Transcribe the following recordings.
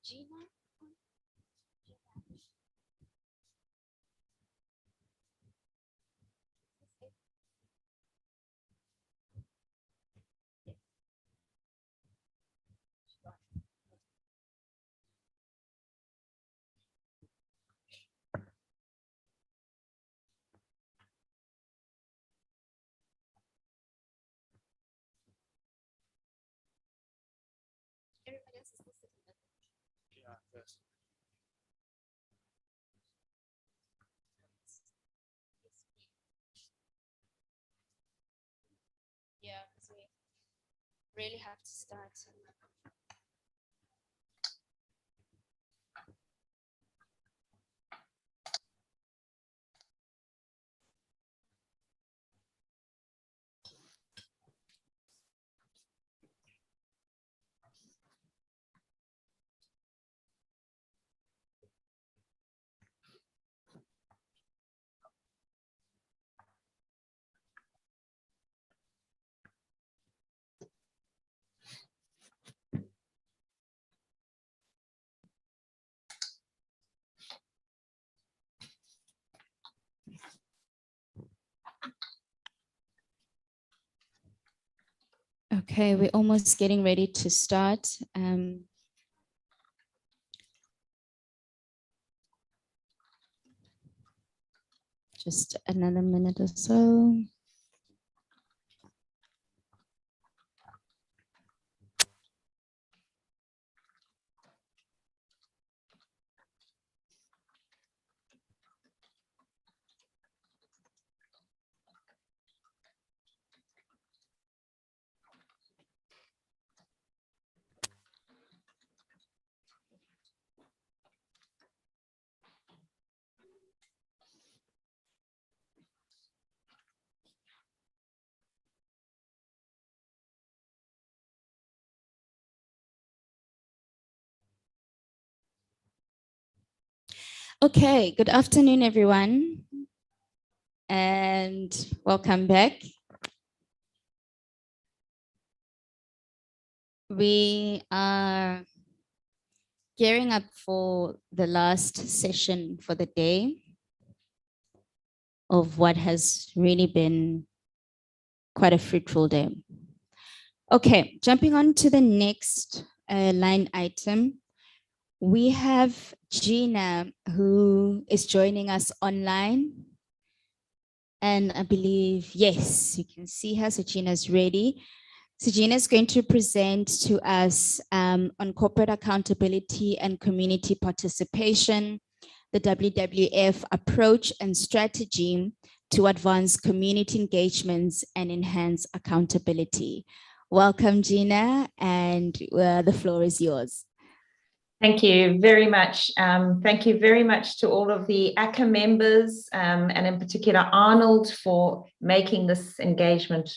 Gina? Everybody else is listed in the Yeah, yes. yeah, because we really have to start. Okay, we're almost getting ready to start. Just another minute or so. Okay, good afternoon, everyone, and welcome back. We are gearing up for the last session for the day of what has really been quite a fruitful day. Okay, jumping on to the next line item. We have Gina, who is joining us online. And I believe, yes, you can see her. So Gina's ready. So Gina is going to present to us on corporate accountability and community participation, the WWF approach and strategy to advance community engagements and enhance accountability. Welcome, Gina, and the floor is yours. Thank you very much. Thank you very much to all of the ACCA members, and in particular Arnold, for making this engagement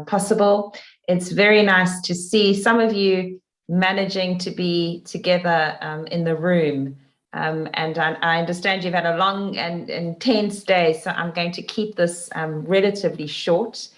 possible. It's very nice to see some of you managing to be together in the room. And I understand you've had a long and intense day, so I'm going to keep this relatively short.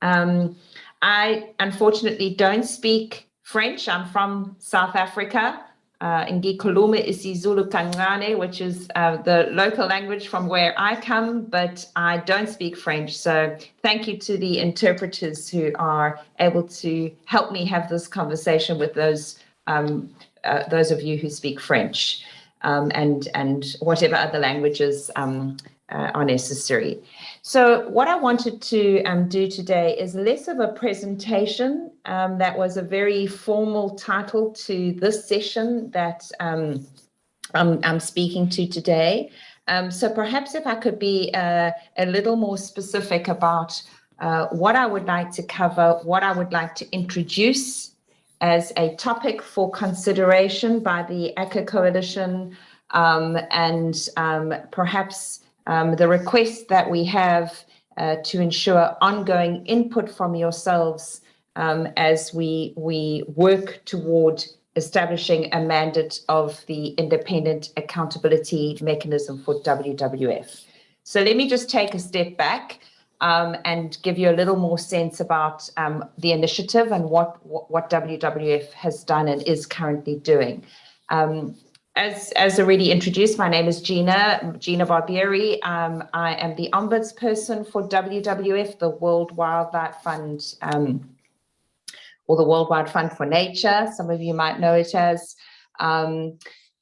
I unfortunately don't speak French. I'm from South Africa. Ngikhuluma isiZulu kancane, which is the local language from where I come, but I don't speak French. So thank you to the interpreters who are able to help me have this conversation with those of you who speak French, and whatever other languages are necessary. So what I wanted to do today is less of a presentation. That was a very formal title to this session that I'm speaking to today. So perhaps if I could be a little more specific about what I would like to cover, what I would like to introduce as a topic for consideration by the ACCA Coalition, and perhaps the request that we have to ensure ongoing input from yourselves as we work toward establishing a mandate of the independent accountability mechanism for WWF. So let me just take a step back and give you a little more sense about the initiative and what WWF has done and is currently doing. As already introduced, my name is Gina Barbieri. I am the ombudsperson for WWF, the World Wildlife Fund, or the Worldwide Fund for Nature. Some of you might know it as.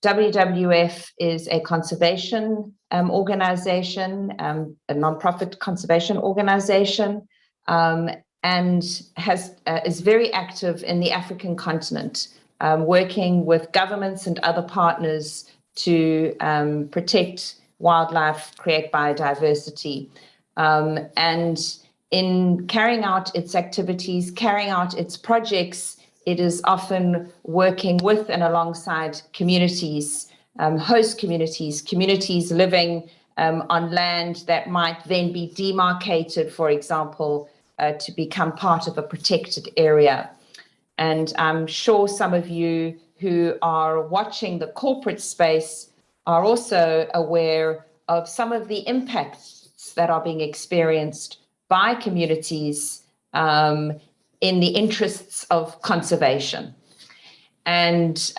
WWF is a conservation organization, a nonprofit conservation organization, and is very active in the African continent, working with governments and other partners to protect wildlife, create biodiversity. And in carrying out its activities, carrying out its projects, it is often working with and alongside communities, host communities, communities living on land that might then be demarcated, for example, to become part of a protected area. And I'm sure some of you who are watching the corporate space are also aware of some of the impacts that are being experienced by communities in the interests of conservation. And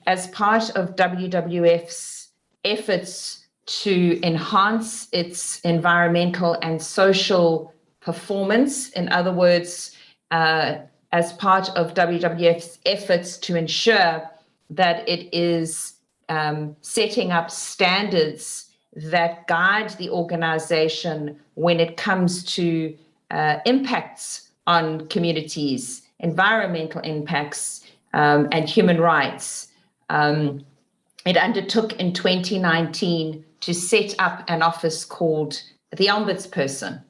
as part of WWF's efforts to enhance its environmental and social performance, in other words, as part of WWF's efforts to ensure that it is setting up standards that guide the organization when it comes to impacts on communities, environmental impacts, and human rights. It undertook in 2019 to set up an office called the Ombudsperson,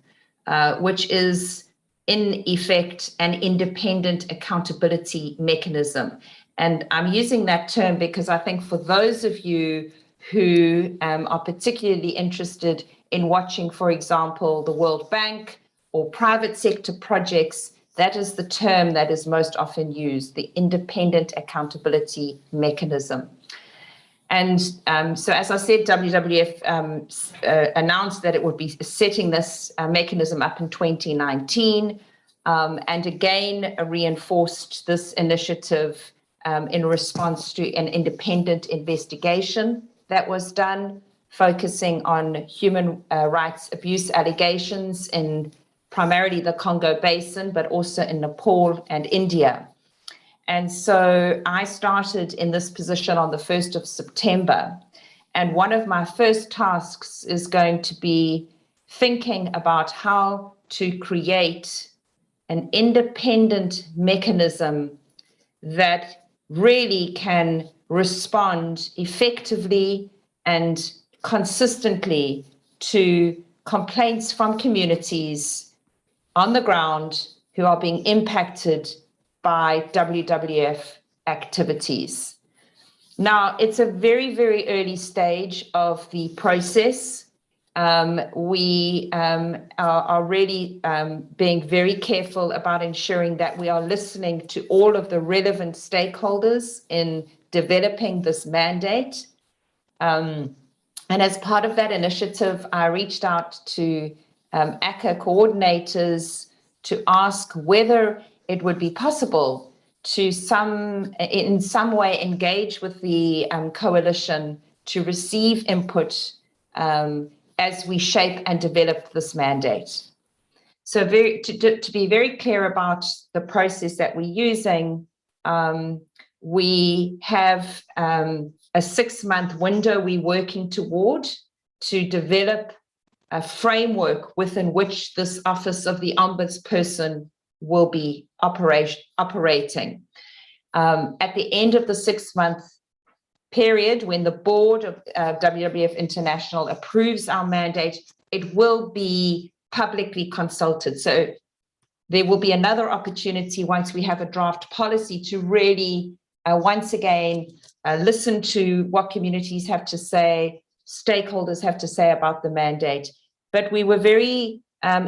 which is in effect an independent accountability mechanism. And I'm using that term because I think for those of you who are particularly interested in watching, for example, the World Bank or private sector projects, that is the term that is most often used, the independent accountability mechanism. And so, as I said, WWF announced that it would be setting this mechanism up in 2019, and again reinforced this initiative in response to an independent investigation that was done, focusing on human rights abuse allegations in primarily the Congo Basin, but also in Nepal and India. And so I started in this position on the 1st of September. And one of my first tasks is going to be thinking about how to create an independent mechanism that really can respond effectively and consistently to complaints from communities on the ground who are being impacted by WWF activities. Now, it's a very, very early stage of the process. We are really being very careful about ensuring that we are listening to all of the relevant stakeholders in developing this mandate. And as part of that initiative, I reached out to ACCA coordinators to ask whether it would be possible to in some way engage with the coalition to receive input as we shape and develop this mandate. So to be very clear about the process that we're using, we have a 6-month window we're working toward to develop a framework within which this Office of the Ombudsperson will be operating. At the end of the 6-month period, when the board of WWF International approves our mandate, it will be publicly consulted. So there will be another opportunity once we have a draft policy to really, once again, listen to what communities have to say, stakeholders have to say about the mandate. But we were very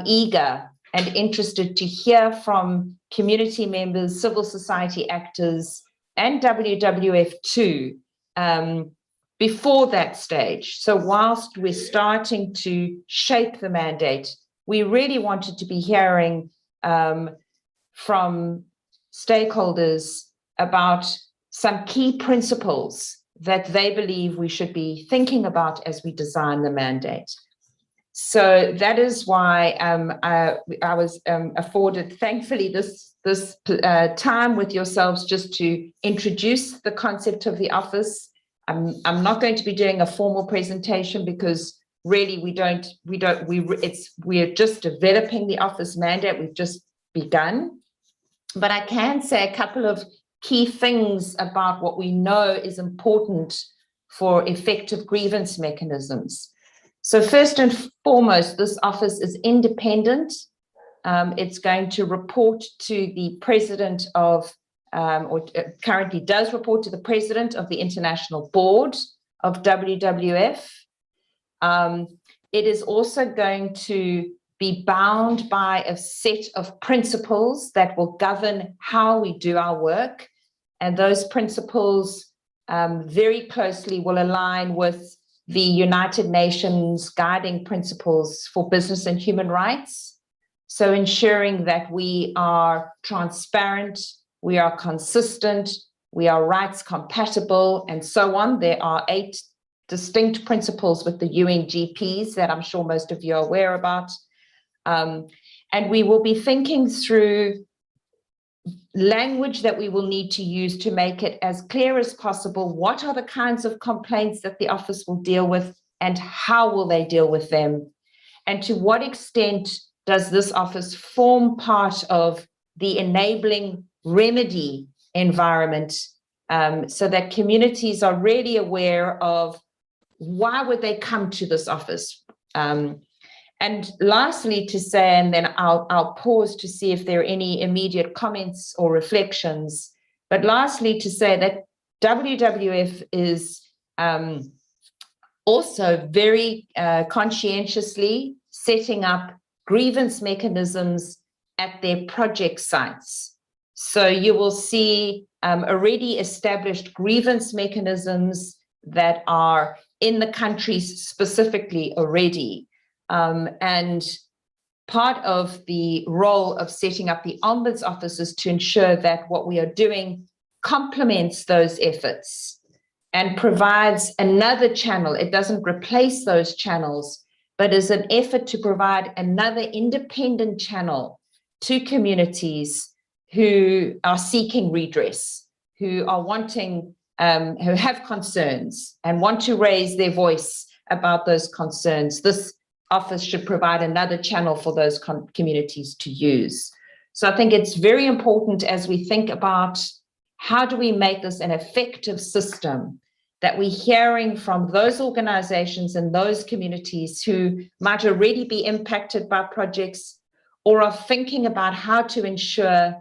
eager and interested to hear from community members, civil society actors, and WWF too, before that stage. So whilst we're starting to shape the mandate, we really wanted to be hearing from stakeholders about some key principles that they believe we should be thinking about as we design the mandate. So that is why I was afforded, thankfully, this time with yourselves just to introduce the concept of the office. I'm not going to be doing a formal presentation because really we are just developing the office mandate. We've just begun, but I can say a couple of key things about what we know is important for effective grievance mechanisms. So first and foremost, this office is independent. It's going to report to the president of, or currently does report to the president of the International Board of WWF. It is also going to be bound by a set of principles that will govern how we do our work. And those principles very closely will align with the United Nations guiding principles for business and human rights. So ensuring that we are transparent, we are consistent, we are rights compatible, and so on. There are 8 distinct principles with the UNGPs that I'm sure most of you are aware about. And we will be thinking through language that we will need to use to make it as clear as possible. What are the kinds of complaints that the office will deal with, and how will they deal with them? And to what extent does this office form part of the enabling remedy environment, so that communities are really aware of why would they come to this office? And lastly, to say, and then I'll pause to see if there are any immediate comments or reflections, but lastly, to say that WWF is also very conscientiously setting up grievance mechanisms at their project sites. So you will see already established grievance mechanisms that are in the countries specifically already. And part of the role of setting up the Ombuds office is to ensure that what we are doing complements those efforts and provides another channel. It doesn't replace those channels, but is an effort to provide another independent channel to communities who are seeking redress, who are wanting, who have concerns and want to raise their voice about those concerns. This office should provide another channel for those communities to use. So I think it's very important as we think about how do we make this an effective system, that we're hearing from those organizations and those communities who might already be impacted by projects or are thinking about how to ensure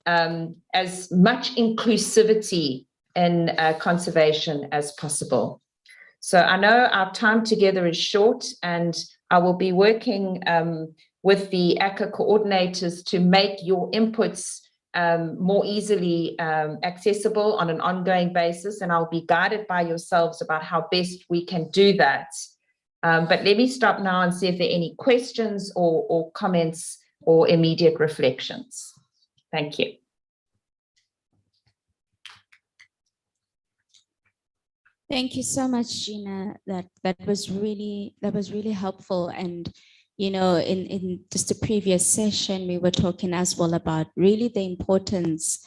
as much inclusivity in conservation as possible. So I know our time together is short, and I will be working with the ACCA coordinators to make your inputs more easily accessible on an ongoing basis, and I'll be guided by yourselves about how best we can do that. But let me stop now and see if there are any questions or comments or immediate reflections. Thank you. Thank you so much, Gina. That was really helpful. And you know, in just a previous session, we were talking as well about really the importance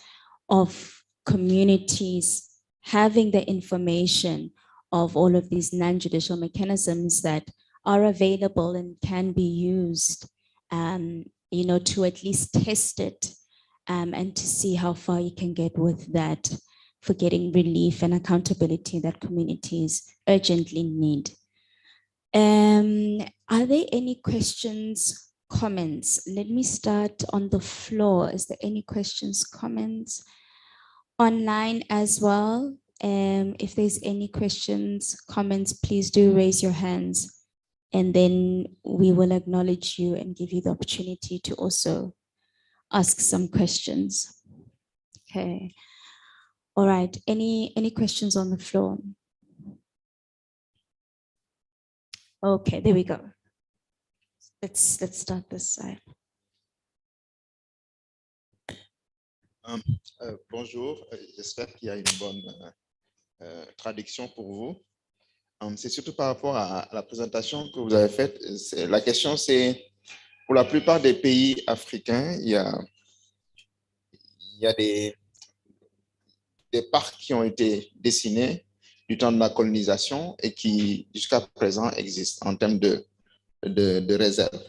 of communities having the information of all of these non-judicial mechanisms that are available and can be used, you know, to at least test it and to see how far you can get with that, for getting relief and accountability that communities urgently need. Are there any questions, comments? Let me start on the floor. Is there any questions, comments? Online as well. If there's any questions, comments, please do raise your hands, and then we will acknowledge you and give you the opportunity to also ask some questions. Okay. All right, any questions on the floor? Okay, there we go. Let's start this side. Bonjour, j'espère qu'il y a une bonne traduction pour vous. C'est surtout par rapport à la présentation que vous avez faite. La question, c'est pour la plupart des pays africains, il y a des parcs qui ont été dessinés du temps de la colonisation et qui, jusqu'à présent, existent en termes de réserves,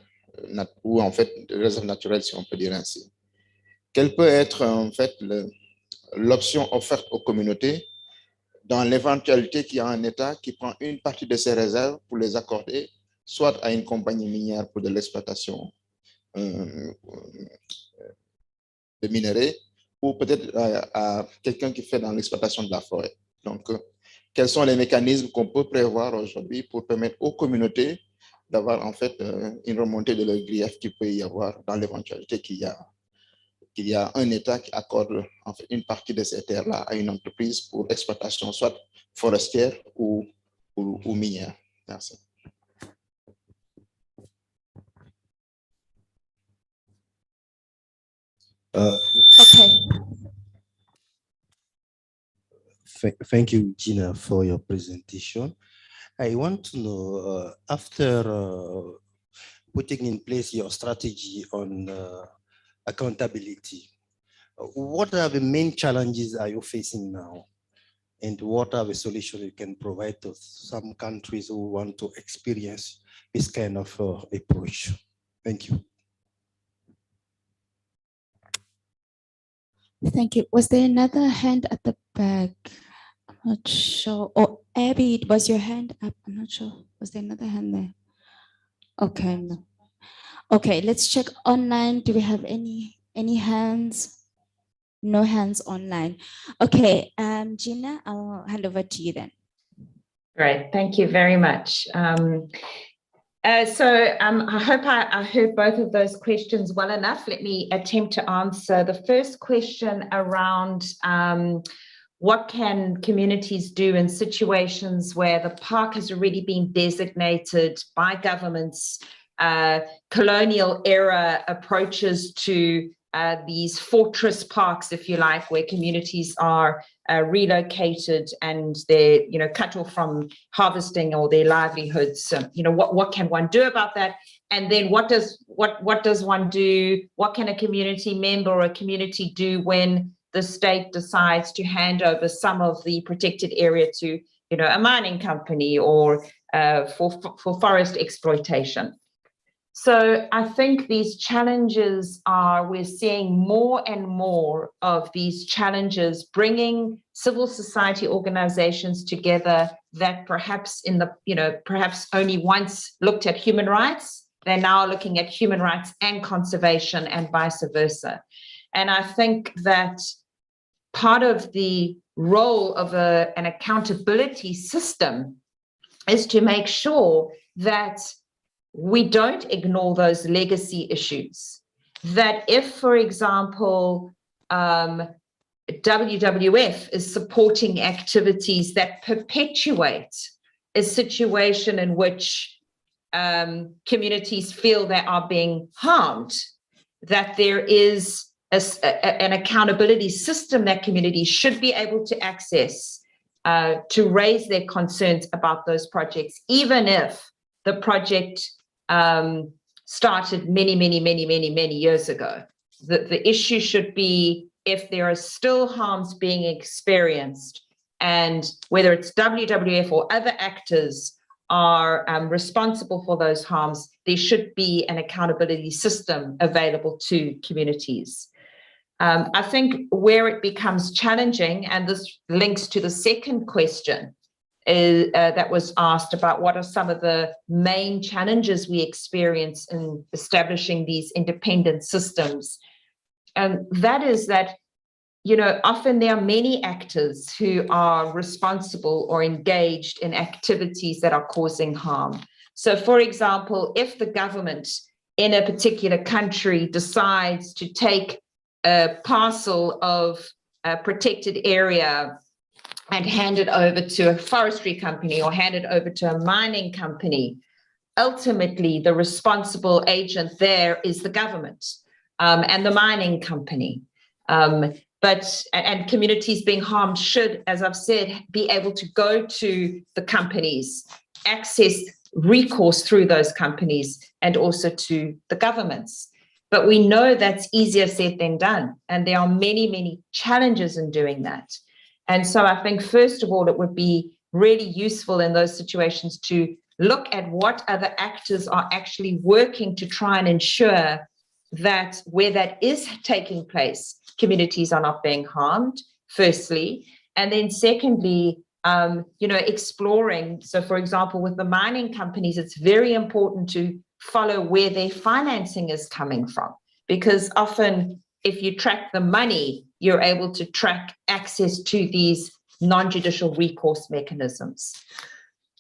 ou en fait de réserves naturelles, si on peut dire ainsi. Quelle peut être en fait l'option offerte aux communautés dans l'éventualité qu'il y a un État qui prend une partie de ces réserves pour les accorder soit à une compagnie minière pour de l'exploitation de minerais, ou peut-être à quelqu'un qui fait dans l'exploitation de la forêt. Donc, quels sont les mécanismes qu'on peut prévoir aujourd'hui pour permettre aux communautés d'avoir en fait une remontée de leur grief qu'il peut y avoir dans l'éventualité qu'il y a un État qui accorde en fait une partie de ces terres-là à une entreprise pour exploitation soit forestière ou minière. Merci. Okay. Thank you, Gina, for your presentation. I want to know, after putting in place your strategy on accountability, what are the main challenges are you facing now? And what are the solutions you can provide to some countries who want to experience this kind of approach? Thank you. Thank you. Was there another hand at the back? I'm not sure. Oh, Abby, was your hand up? I'm not sure. Was there another hand there? Okay. No. Okay, let's check online. Do we have any hands? No hands online. Okay, Gina, I'll hand over to you then. Great, thank you very much. I hope I heard both of those questions well enough. Let me attempt to answer the first question around what can communities do in situations where the park has already been designated by governments, colonial era approaches to these fortress parks, if you like, where communities are relocated and they're, cut off from harvesting or their livelihoods. What can one do about that? And then what does one do? What can a community member or a community do when the state decides to hand over some of the protected area to, a mining company or for forest exploitation? So I think these challenges we're seeing more and more of these challenges bringing civil society organizations together that perhaps perhaps only once looked at human rights. They're now looking at human rights and conservation and vice versa. And I think that part of the role of an accountability system is to make sure that we don't ignore those legacy issues. That if, for example, WWF is supporting activities that perpetuate a situation in which communities feel they are being harmed, that there is an accountability system that communities should be able to access to raise their concerns about those projects, even if the project started many years ago. The issue should be if there are still harms being experienced, and whether it's WWF or other actors are responsible for those harms, there should be an accountability system available to communities. I think where it becomes challenging, and this links to the second question, that was asked about what are some of the main challenges we experience in establishing these independent systems. And that is that, often there are many actors who are responsible or engaged in activities that are causing harm. So, for example, if the government in a particular country decides to take a parcel of a protected area and hand it over to a forestry company or hand it over to a mining company, ultimately the responsible agent there is the government and the mining company. and communities being harmed should, as I've said, be able to go to the companies, access recourse through those companies, and also to the governments. But we know that's easier said than done. And there are many, many challenges in doing that. And so I think, first of all, it would be really useful in those situations to look at what other actors are actually working to try and ensure that where that is taking place, communities are not being harmed, firstly. And then secondly, exploring. So, for example, with the mining companies, it's very important to follow where their financing is coming from, because often if you track the money, you're able to track access to these non-judicial recourse mechanisms.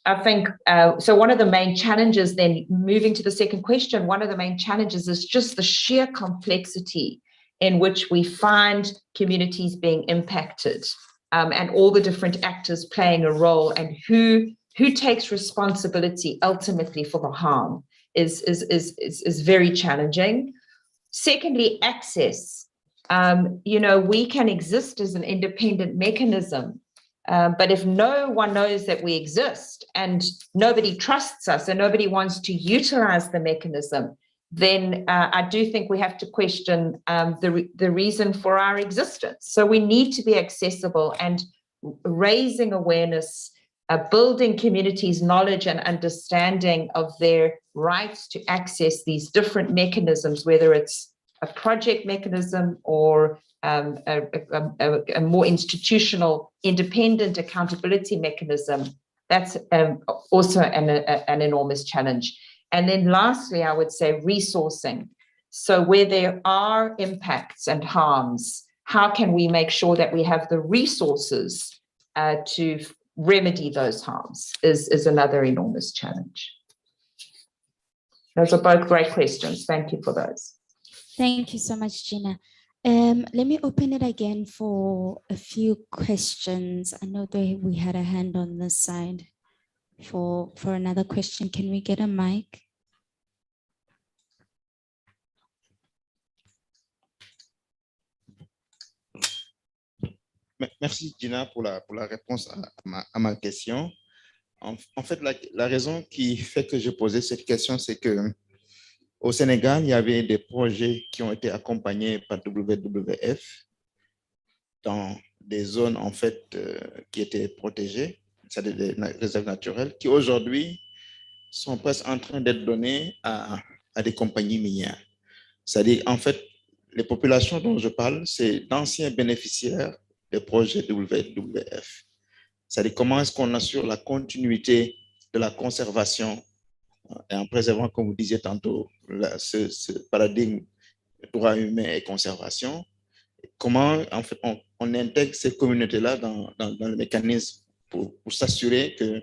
I think, so one of the main challenges, then moving to the second question, one of the main challenges is just the sheer complexity in which we find communities being impacted, and all the different actors playing a role, and who takes responsibility ultimately for the harm is very challenging. Secondly, access. We can exist as an independent mechanism, but if no one knows that we exist and nobody trusts us and nobody wants to utilize the mechanism, then I do think we have to question the reason for our existence. So we need to be accessible, and raising awareness, building communities' knowledge and understanding of their rights to access these different mechanisms, whether it's a project mechanism or a more institutional, independent accountability mechanism. That's also an enormous challenge. And then lastly, I would say resourcing. So where there are impacts and harms, how can we make sure that we have the resources to remedy those harms is another enormous challenge. Those are both great questions. Thank you for those. Thank you so much, Gina. Let me open it again for a few questions. I know that we had a hand on this side for another question. Can we get a mic? Merci Gina pour la réponse à ma question. En fait, la raison qui fait que je posais cette question, c'est que au Sénégal, il y avait des projets qui ont été accompagnés par WWF dans des zones en fait qui étaient protégées, c'est-à-dire des réserves naturelles, qui aujourd'hui sont presque en train d'être donnés à des compagnies minières. C'est-à-dire, en fait, les populations dont je parle, c'est d'anciens bénéficiaires des projets WWF. C'est-à-dire, comment est-ce qu'on assure la continuité de la conservation et en préservant, comme vous disiez tantôt, ce paradigme droit humain et conservation. Comment, en fait, on intègre ces communautés-là dans le mécanisme pour s'assurer que,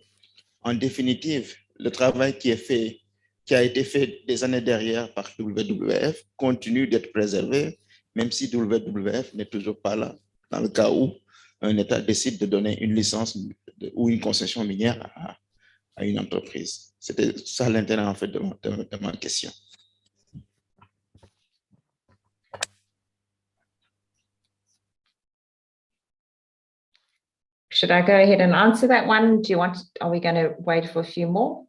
en définitive, le travail qui a été fait des années derrière par WWF continue d'être préservé, même si WWF n'est toujours pas là, dans le cas où un État décide de donner une licence ou une concession minière à une entreprise. C'était ça l'intérêt, en fait, de ma question. Should I go ahead and answer that one? Are we going to wait for a few more?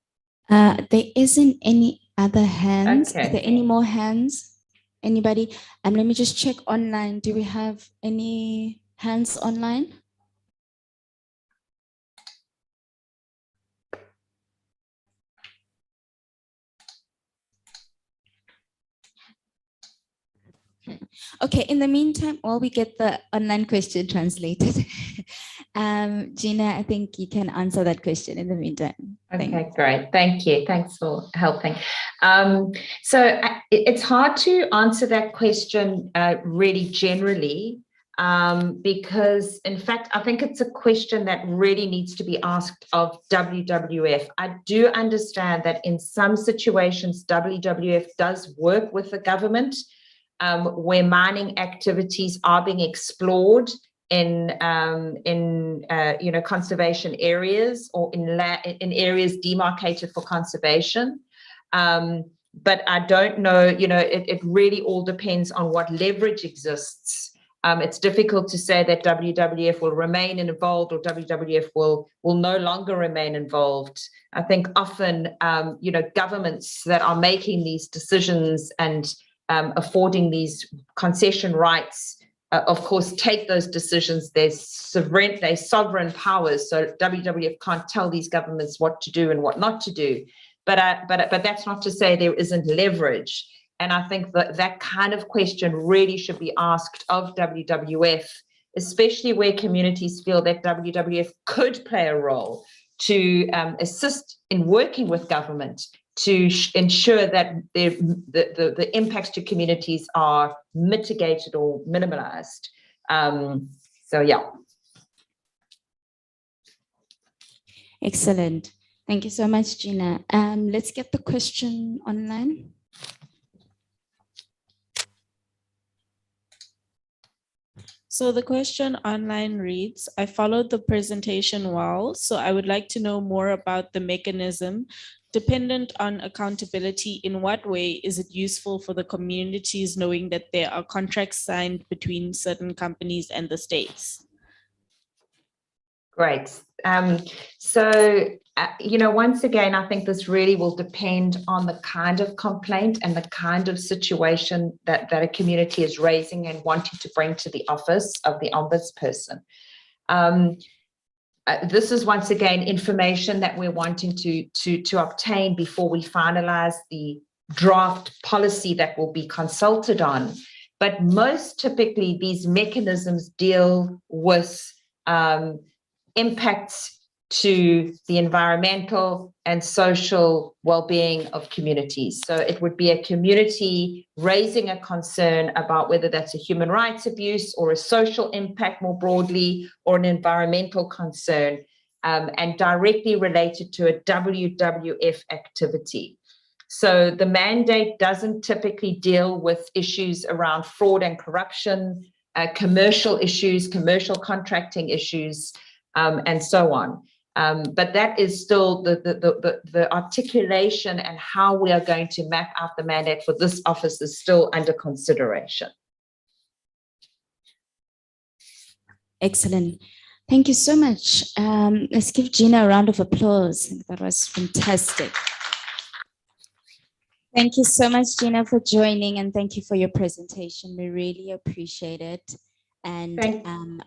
There isn't any other hands. Okay. Are there any more hands? Anybody? Let me just check online. Do we have any hands online? Okay, in the meantime, while we get the online question translated, Gina, I think you can answer that question in the meantime. Okay, great. Thank you. Thanks for helping. So it's hard to answer that question really generally, because in fact, I think it's a question that really needs to be asked of WWF. I do understand that in some situations, WWF does work with the government, where mining activities are being explored in conservation areas or in areas demarcated for conservation. But I don't know, it really all depends on what leverage exists It's difficult to say that WWF will remain involved or WWF will no longer remain involved. I think often, governments that are making these decisions and affording these concession rights, of course, take those decisions. They're sovereign powers. So WWF can't tell these governments what to do and what not to do. But that's not to say there isn't leverage. And I think that kind of question really should be asked of WWF, especially where communities feel that WWF could play a role to assist in working with government to ensure that the impacts to communities are mitigated or minimalized. So, yeah. Excellent. Thank you so much, Gina. Let's get the question online. So the question online reads, I followed the presentation well, so I would like to know more about the mechanism dependent on accountability. In what way is it useful for the communities knowing that there are contracts signed between certain companies and the states? Great. Once again, I think this really will depend on the kind of complaint and the kind of situation that a community is raising and wanting to bring to the office of the ombudsperson. This is once again information that we're wanting to obtain before we finalize the draft policy that will be consulted on. But most typically, these mechanisms deal with impacts to the environmental and social well-being of communities. So it would be a community raising a concern about whether that's a human rights abuse or a social impact more broadly or an environmental concern, and directly related to a WWF activity. So the mandate doesn't typically deal with issues around fraud and corruption, commercial issues, commercial contracting issues, and so on. But that is still the articulation and how we are going to map out the mandate for this office is still under consideration. Excellent. Thank you so much. Let's give Gina a round of applause. That was fantastic. Thank you so much, Gina, for joining, and thank you for your presentation. We really appreciate it. And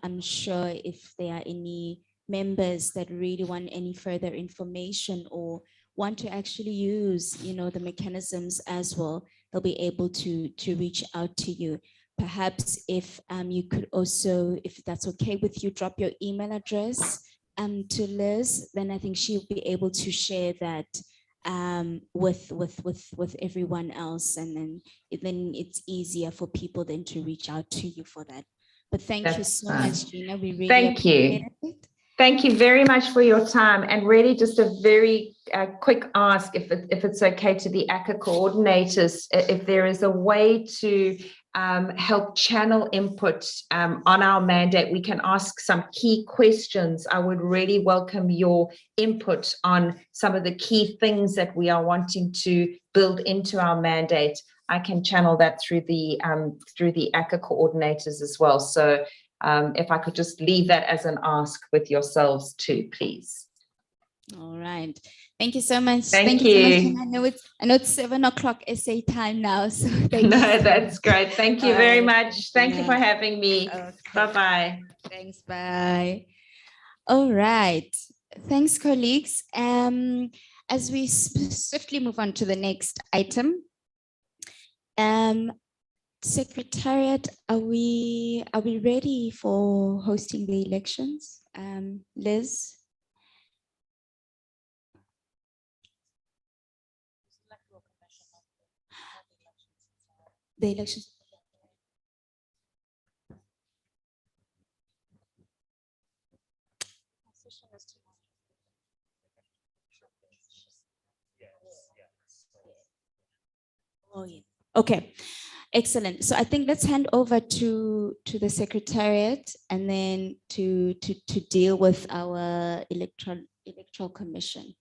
I'm sure if there are any members that really want any further information or want to actually use, the mechanisms as well, they'll be able to reach out to you. Perhaps if you could also, if that's okay with you, drop your email address to Liz, then I think she'll be able to share that with everyone else, and then it's easier for people then to reach out to you for that. But thank you so much, Gina. We really appreciate it. Thank you very much for your time, and really just a very quick ask, if it's okay, to the ACCA coordinators, if there is a way to help channel input on our mandate. We can ask some key questions. I would really welcome your input on some of the key things that we are wanting to build into our mandate. I can channel that through the ACCA coordinators as well. So if I could just leave that as an ask with yourselves too, please. All right. Thank you so much. Thank you. So much. I know it's 7 o'clock SA time now. So thank you. That's great. Thank you very much. Thank you for having me. Okay. Bye-bye. Thanks. Bye. All right. Thanks, colleagues. As we swiftly move on to the next item, Secretariat, are we ready for hosting the elections? Liz? The elections. Oh, yeah. Okay. Excellent. So I think let's hand over to the Secretariat and then to deal with our electoral commission.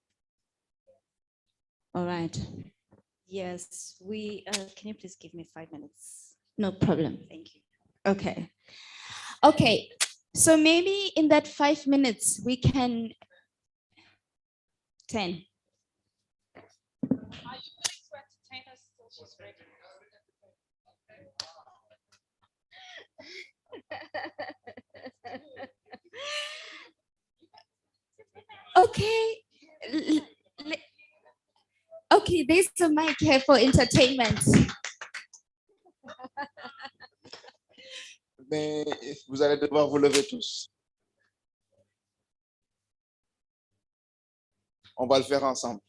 All right. Yes, can you please give me 5 minutes? No problem. Thank you. Okay. Okay. So maybe in that 5 minutes, we can 10. Okay. Okay, there's a mic here for entertainment. Mais vous allez devoir vous lever tous. On va le faire ensemble.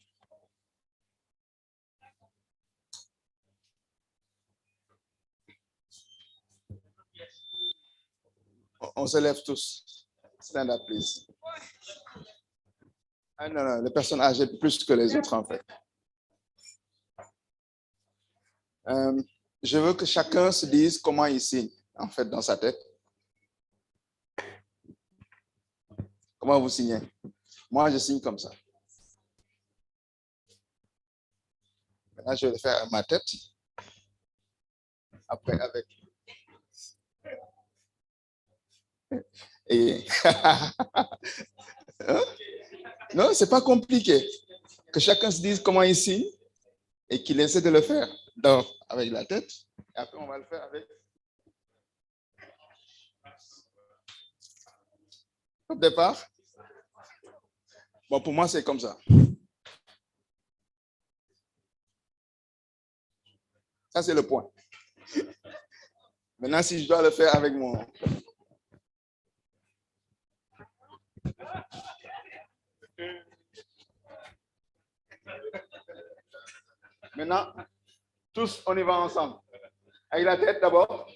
On se lève tous. Stand up, please. Ah non, non, les personnes âgées plus que les autres, en fait. Je veux que chacun se dise comment il signe, en fait, dans sa tête. Comment vous signez? Moi, je signe comme ça. Maintenant, je vais le faire à ma tête. Après, avec. Et... Hein? Non, c'est pas compliqué. Que chacun se dise comment il signe et qu'il essaie de le faire avec la tête. Et après, on va le faire avec. Au départ. Bon, pour moi, c'est comme ça. Ça, c'est le point. Maintenant, si je dois le faire avec mon... Maintenant, tous, on y va ensemble. Avec la tête d'abord.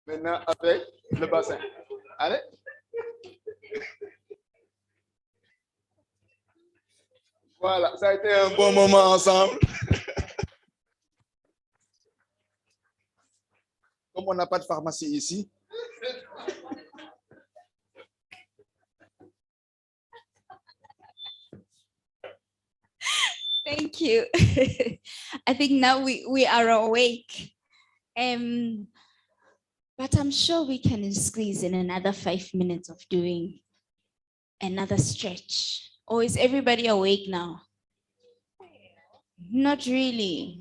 Maintenant, avec le bassin. Allez. Voilà, ça a été un bon moment ensemble. Comme on n'a pas de pharmacie ici. Thank you. I think now we are awake. But I'm sure we can squeeze in another 5 minutes of doing another stretch. Or is everybody awake now? Not really.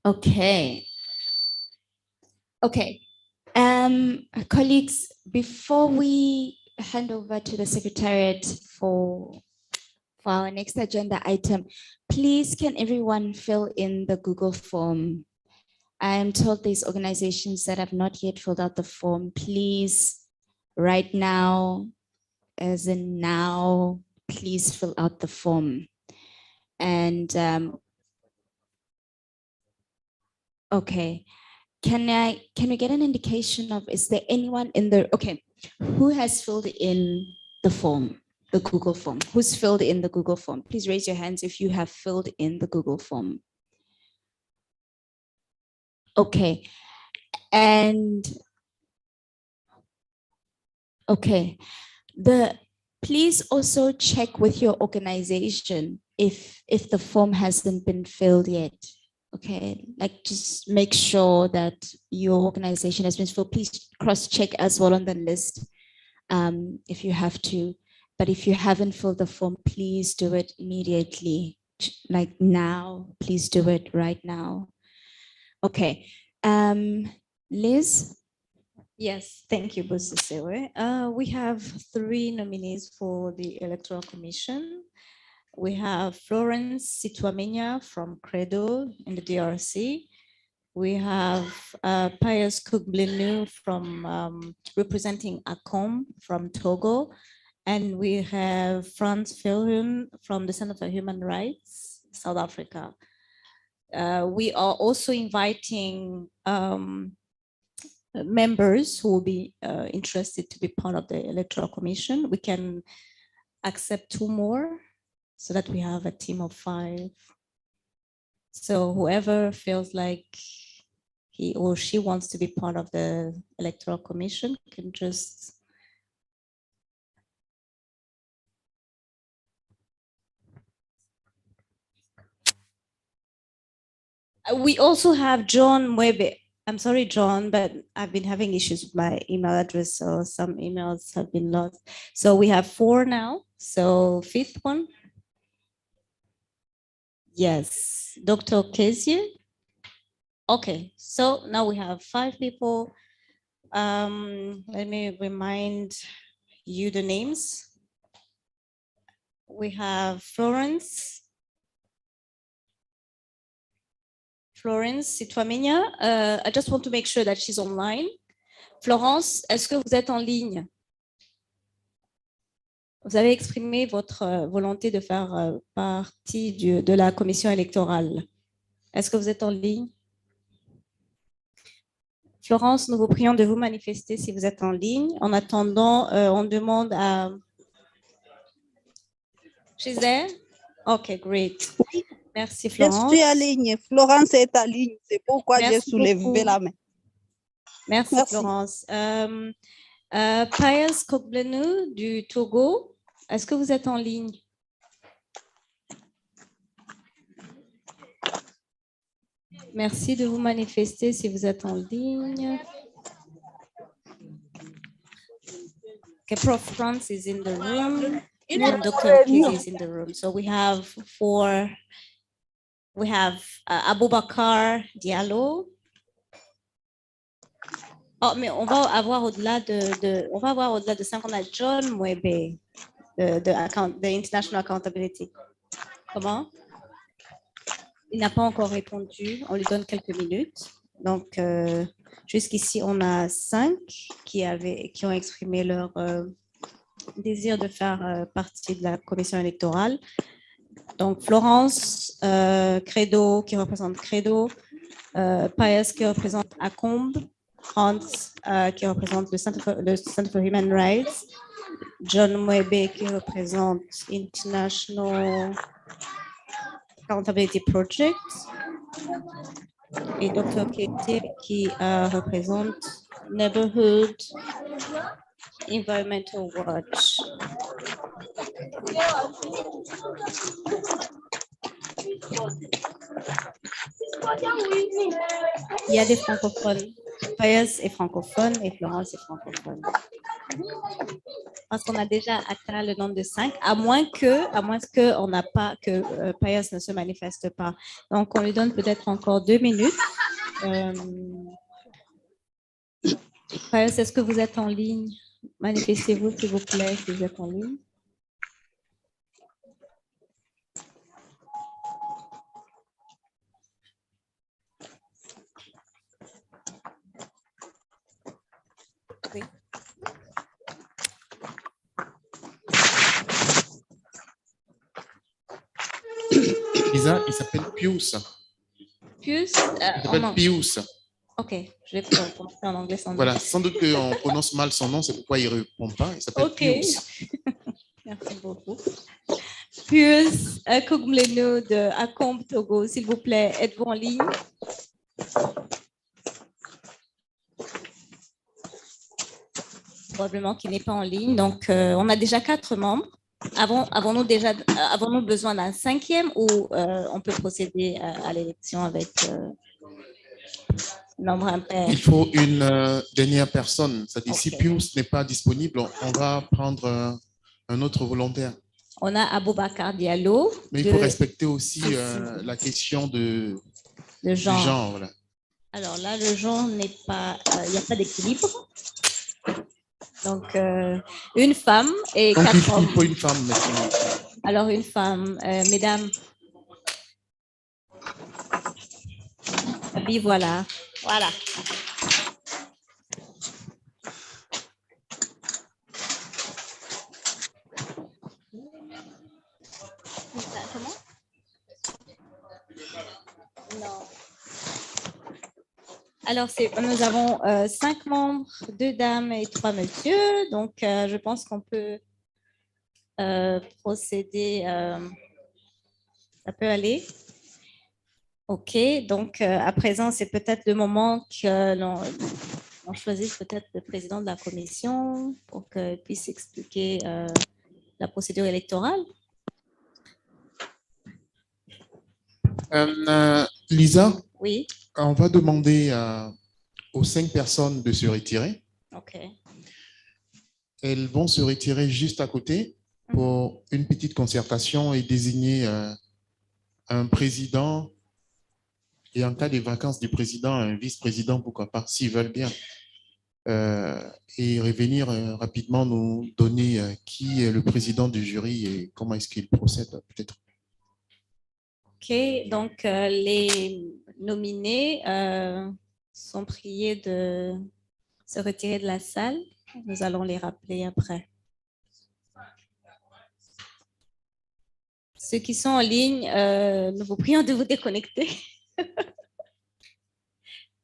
Okay. Okay. Colleagues, before we hand over to the Secretariat for our next agenda item, please can everyone fill in the Google form? I am told there's organizations that have not yet filled out the form. Please, right now, as in now, please fill out the form. And okay, can we get an indication of, is there anyone in the, okay, who has filled in the form, the Google form? Who's filled in the Google form? Please raise your hands if you have filled in the Google form. Okay, and okay, please also check with your organization if the form hasn't been filled yet. Okay, like just make sure that your organization has been filled. Please cross-check as well on the list if you have to. But if you haven't filled the form, please do it immediately. Like now, please do it right now. Okay, Liz? Yes, thank you, Busisewe. We have 3 nominees for the Electoral Commission. We have Florence Situamenya from Credo in the DRC. We have Pius Kugblenu from representing ACCOM from Togo, And we have Frans Viljoen from the Center for Human Rights, South Africa. We are also inviting members who will be interested to be part of the Electoral Commission. We can accept 2 more so that we have a team of 5. So whoever feels like he or she wants to be part of the Electoral Commission can just we also have John Mwebe. I'm sorry, John, but I've been having issues with my email address, so some emails have been lost. So we have 4 now. So 5th one. Yes, Dr. Kezier. Okay, so now we have 5 people. Let me remind you the names. We have Florence Situamenia. I just want to make sure that she's online. Florence, est-ce que vous êtes en ligne? Vous avez exprimé votre volonté de faire partie de la commission électorale. Est-ce que vous êtes en ligne? Florence, nous vous prions de vous manifester si vous êtes en ligne. En attendant, on demande à... She's there? Okay, great. Merci, Florence. Je suis en ligne. Florence est en ligne. C'est pourquoi j'ai soulevé la main. Merci. Florence. Pius Kokblenu du Togo, est-ce que vous êtes en ligne? Merci de vous manifester si vous êtes en ligne. Okay, Prof. France is in the room and Dr. Kizi is in the room. So we have 4. We have Aboubakar Diallo. Oh, mais on va avoir au-delà de 5, on a John Mwebe de International Accountability. Comment? Il n'a pas encore répondu. On lui donne quelques minutes. Donc, jusqu'ici, on a 5 qui ont exprimé leur désir de faire partie de la commission électorale. Donc, Florence Credo, qui représente Credo, Pius, qui représente ACCOMB, Hans, qui représente le Center for Human Rights, John Mwebe, qui représente International Accountability Project, et Dr. Ketir, qui représente Neighborhood Environmental Watch. Il y a des francophones. Pius est francophone et Florence est francophone. Parce qu'on a déjà atteint le nombre de 5, à moins que on n'a pas, que Pius ne se manifeste pas. Donc, on lui donne peut-être encore 2 minutes. Pius, est-ce que vous êtes en ligne? Manifestez-vous, s'il vous plaît, si vous êtes en ligne. Oui. Lisa, il s'appelle Pius. Pius? Il s'appelle Pius. Ok, je vais commencer en anglais sans doute. Voilà, sans doute qu'on prononce mal son nom, c'est pourquoi il ne répond pas. Il s'appelle Pius. Merci beaucoup. Pius Kokblenu de ACCOMB Togo, s'il vous plaît, êtes-vous en ligne? Probablement qu'il n'est pas en ligne. Donc, on a déjà 4 membres. Avons-nous besoin d'un 5e ou on peut procéder à l'élection avec nombre impair? Il faut une dernière personne. C'est-à-dire, si Pius n'est pas disponible, on va prendre un autre volontaire. On a Aboubakar Diallo. Mais il faut respecter aussi la question du genre. Voilà. Alors là, le genre n'est pas... Il n'y a pas d'équilibre. Donc, une femme et donc 4 hommes. Il faut une femme maintenant. Alors, une femme. Mesdames. Et puis voilà. Voilà. Alors, nous avons 5 membres, 2 dames et 3 messieurs. Donc, je pense qu'on peut procéder. Ça peut aller. OK. Donc, à présent, c'est peut-être le moment que l'on choisit peut-être le président de la commission pour qu'il puisse expliquer la procédure électorale. Lisa, Oui. on va demander aux 5 personnes de se retirer. OK. Elles vont se retirer juste à côté pour une petite concertation et désigner un président et en cas de vacances du président, un vice-président, pourquoi pas, s'ils veulent bien. Et revenir rapidement nous donner qui est le président du jury et comment est-ce qu'il procède peut-être. OK, donc les nominés sont priés de se retirer de la salle. Nous allons les rappeler après. Ceux qui sont en ligne, nous vous prions de vous déconnecter.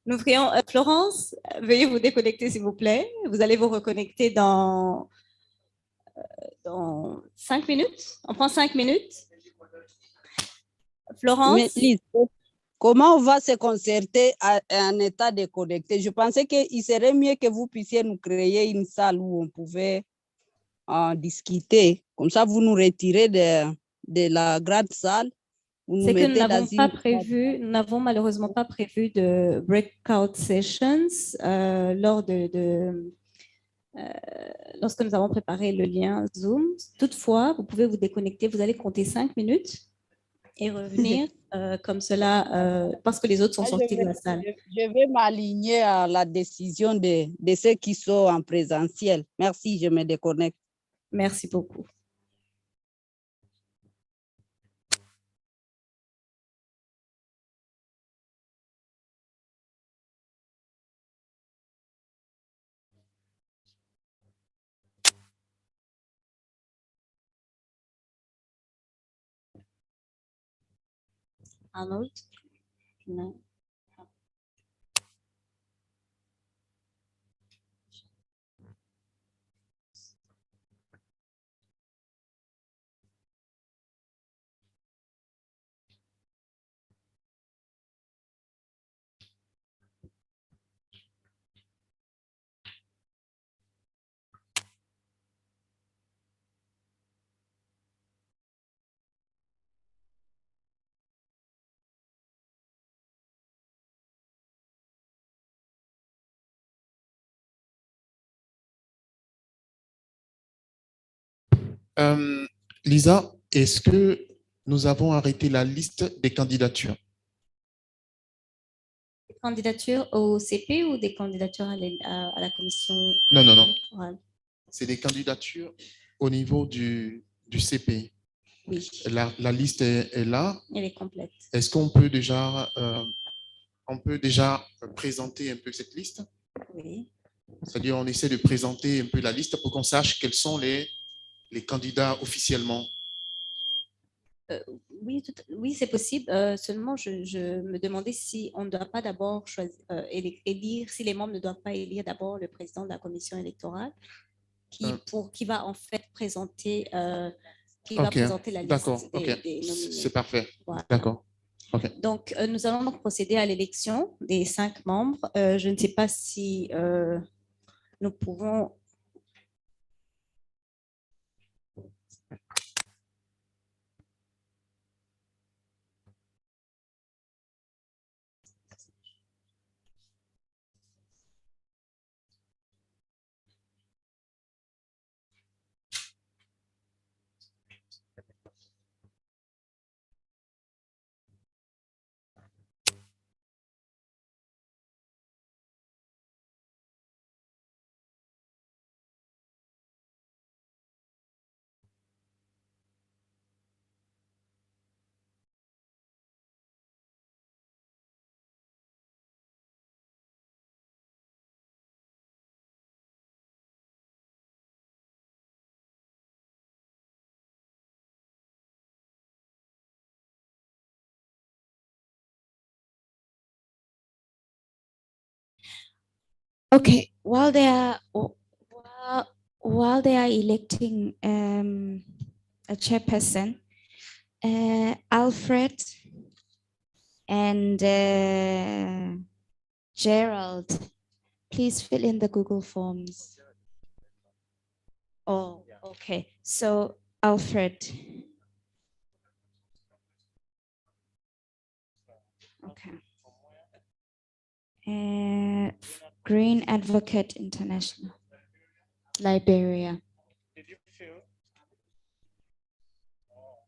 Nous prions, Florence, veuillez vous déconnecter s'il vous plaît. Vous allez vous reconnecter dans 5 minutes. On prend 5 minutes. Florence. Mais Lise, comment on va se concerter à un état déconnecté? Je pensais qu'il serait mieux que vous puissiez nous créer une salle où on pouvait en discuter. Comme ça, vous nous retirez de la grande salle. C'est que nous n'avons malheureusement pas prévu de breakout sessions lorsque nous avons préparé le lien Zoom. Toutefois, vous pouvez vous déconnecter, vous allez compter 5 minutes et revenir comme cela, parce que les autres sont sortis de la salle. Je vais m'aligner à la décision de ceux qui sont en présentiel. Merci, je me déconnecte. Merci beaucoup. Arnold? No. Lisa, est-ce que nous avons arrêté la liste des candidatures? Des candidatures au CP ou des candidatures à la commission? Non, non, non. Électorale? C'est des candidatures au niveau du CP. Oui. La liste est là. Elle est complète. Est-ce qu'on peut déjà présenter un peu cette liste? Oui. C'est-à-dire, on essaie de présenter un peu la liste pour qu'on sache quels sont les candidats officiellement. Oui, oui, c'est possible. Seulement, je me demandais si on ne doit pas d'abord élire, si les membres ne doivent pas élire d'abord le président de la commission électorale qui va en fait présenter, va présenter la liste des nominés. C'est parfait. Voilà. D'accord. Okay. Donc, nous allons donc procéder à l'élection des 5 membres. Je ne sais pas si nous pouvons Okay, while they are electing a chairperson, Alfred and Gerald, please fill in the Google Forms. Oh, okay. So Alfred. Okay. Green Advocate International, Liberia.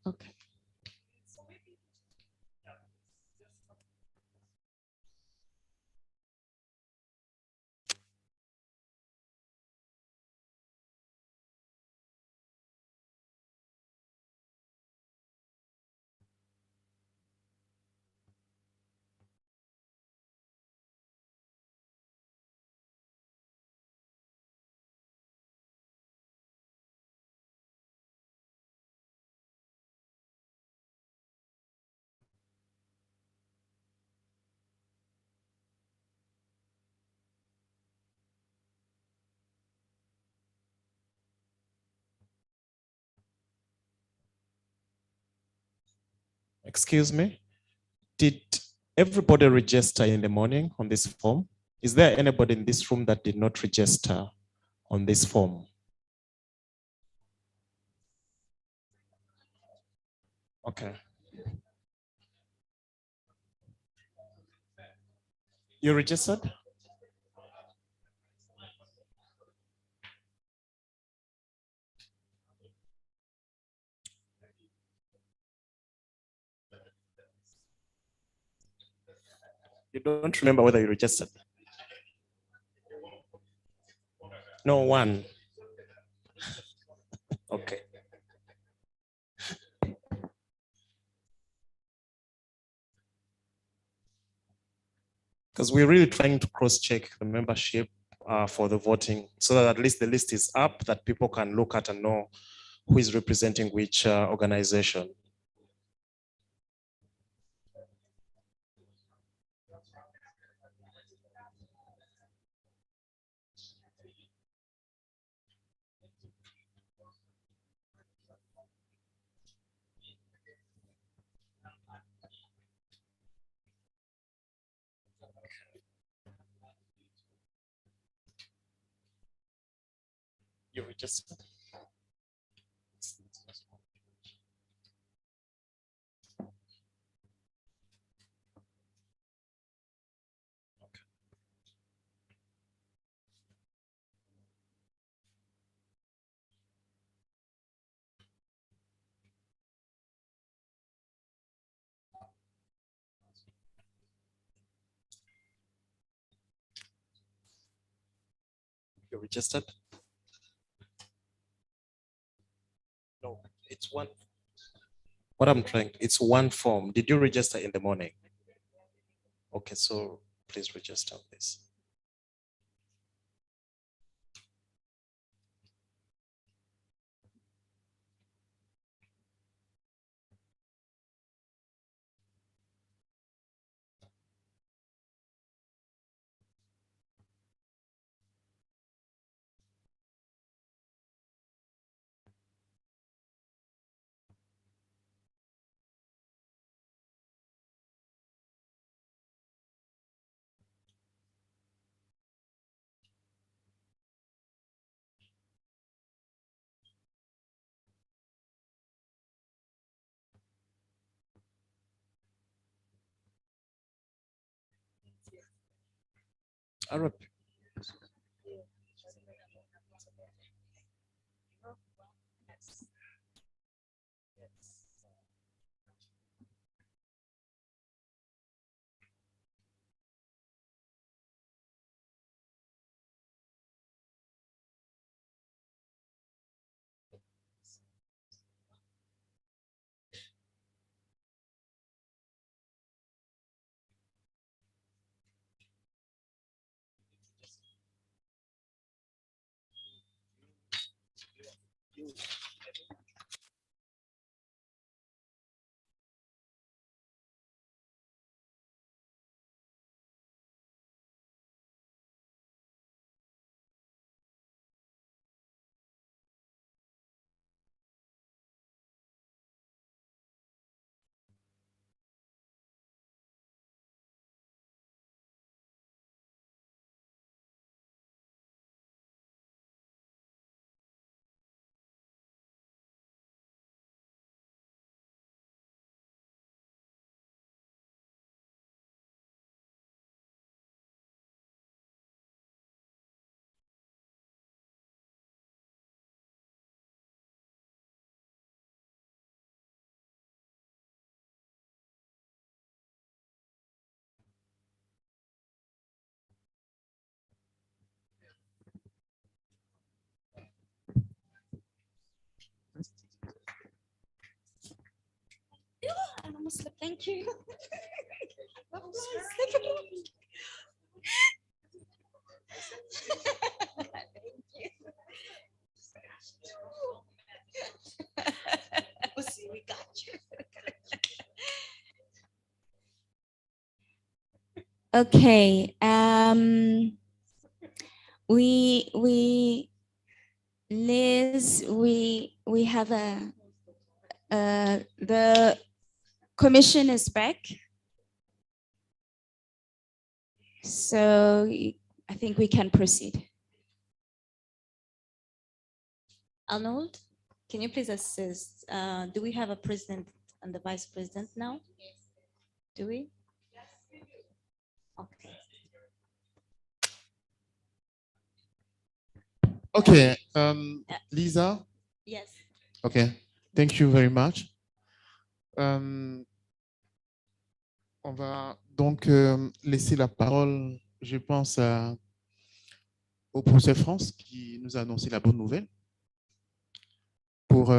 Okay. Excuse me, did everybody register in the morning on this form? Is there anybody in this room that did not register on this form? Okay. You registered? You don't remember whether you registered? No one. Okay. Because we're really trying to cross-check the membership for the voting so that at least the list is up that people can look at and know who is representing which organization. You registered? You registered? No, it's one. What I'm trying, it's one form. Did you register in the morning? Okay, so please register this. Arab. Muslim. Thank you. We got you. Okay. Liz, we have the commission is back. So I think we can proceed. Arnold, can you please assist? Do we have a president and the vice president now? Do we? Okay. Okay, Lisa. Yes. Okay, thank you very much. On va donc laisser la parole, je pense, au Procès France qui nous a annoncé la bonne nouvelle pour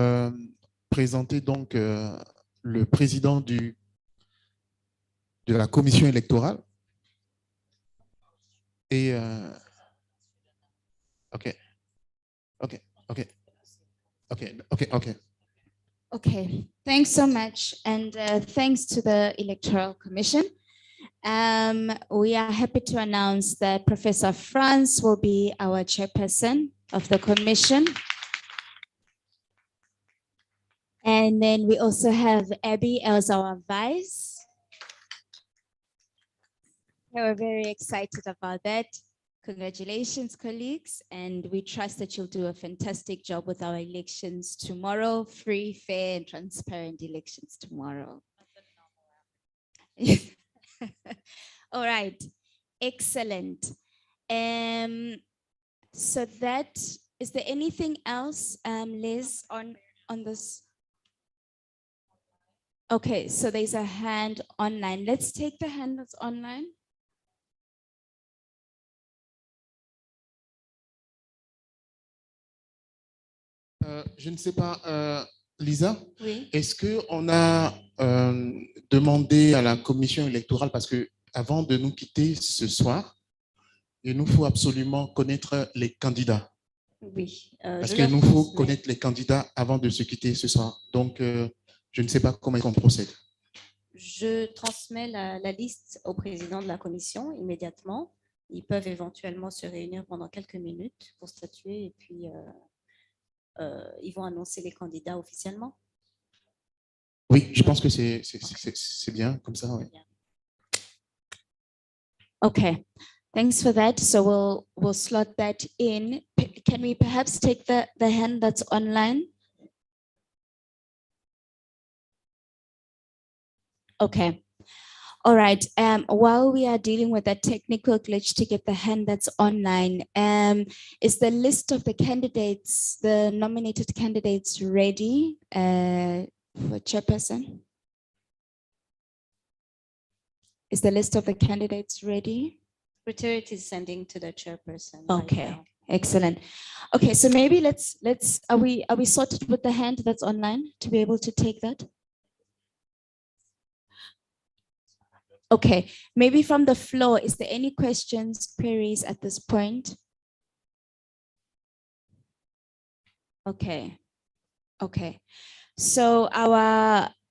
présenter donc le président de la commission électorale. Et OK. Okay, thanks so much. And thanks to the Electoral Commission. We are happy to announce that Professor Franz will be our chairperson of the commission. And then we also have Abby as our vice. We're very excited about that. Congratulations, colleagues, and we trust that you'll do a fantastic job with our elections tomorrow, free, fair, and transparent elections tomorrow. All right, excellent. So that, is there anything else, Liz, on this? Okay, so there's a hand online. Let's take the hand that's online. Je ne sais pas, Lisa, Oui. est-ce qu'on a demandé à la commission électorale, parce que avant de nous quitter ce soir, il nous faut absolument connaître les candidats. Oui. Parce qu'il nous faut connaître les candidats avant de se quitter ce soir. Donc, je ne sais pas comment on procède. Je transmets la liste au président de la commission immédiatement. Ils peuvent éventuellement se réunir pendant quelques minutes pour statuer et puis ils vont annoncer les candidats officiellement. Oui, je pense que c'est bien comme ça. Oui. Okay, thanks for that. So we'll slot that in. Can we perhaps take the hand that's online? Okay. All right. While we are dealing with that technical glitch to get the hand that's online, is the list of the candidates, the nominated candidates, ready for chairperson? Is the list of the candidates ready? Secretariat is sending to the chairperson. Okay, right now. excellent. Okay, so maybe let's are we sorted with the hand that's online to be able to take that? Okay, maybe from the floor, is there any questions, queries at this point? Okay, okay. So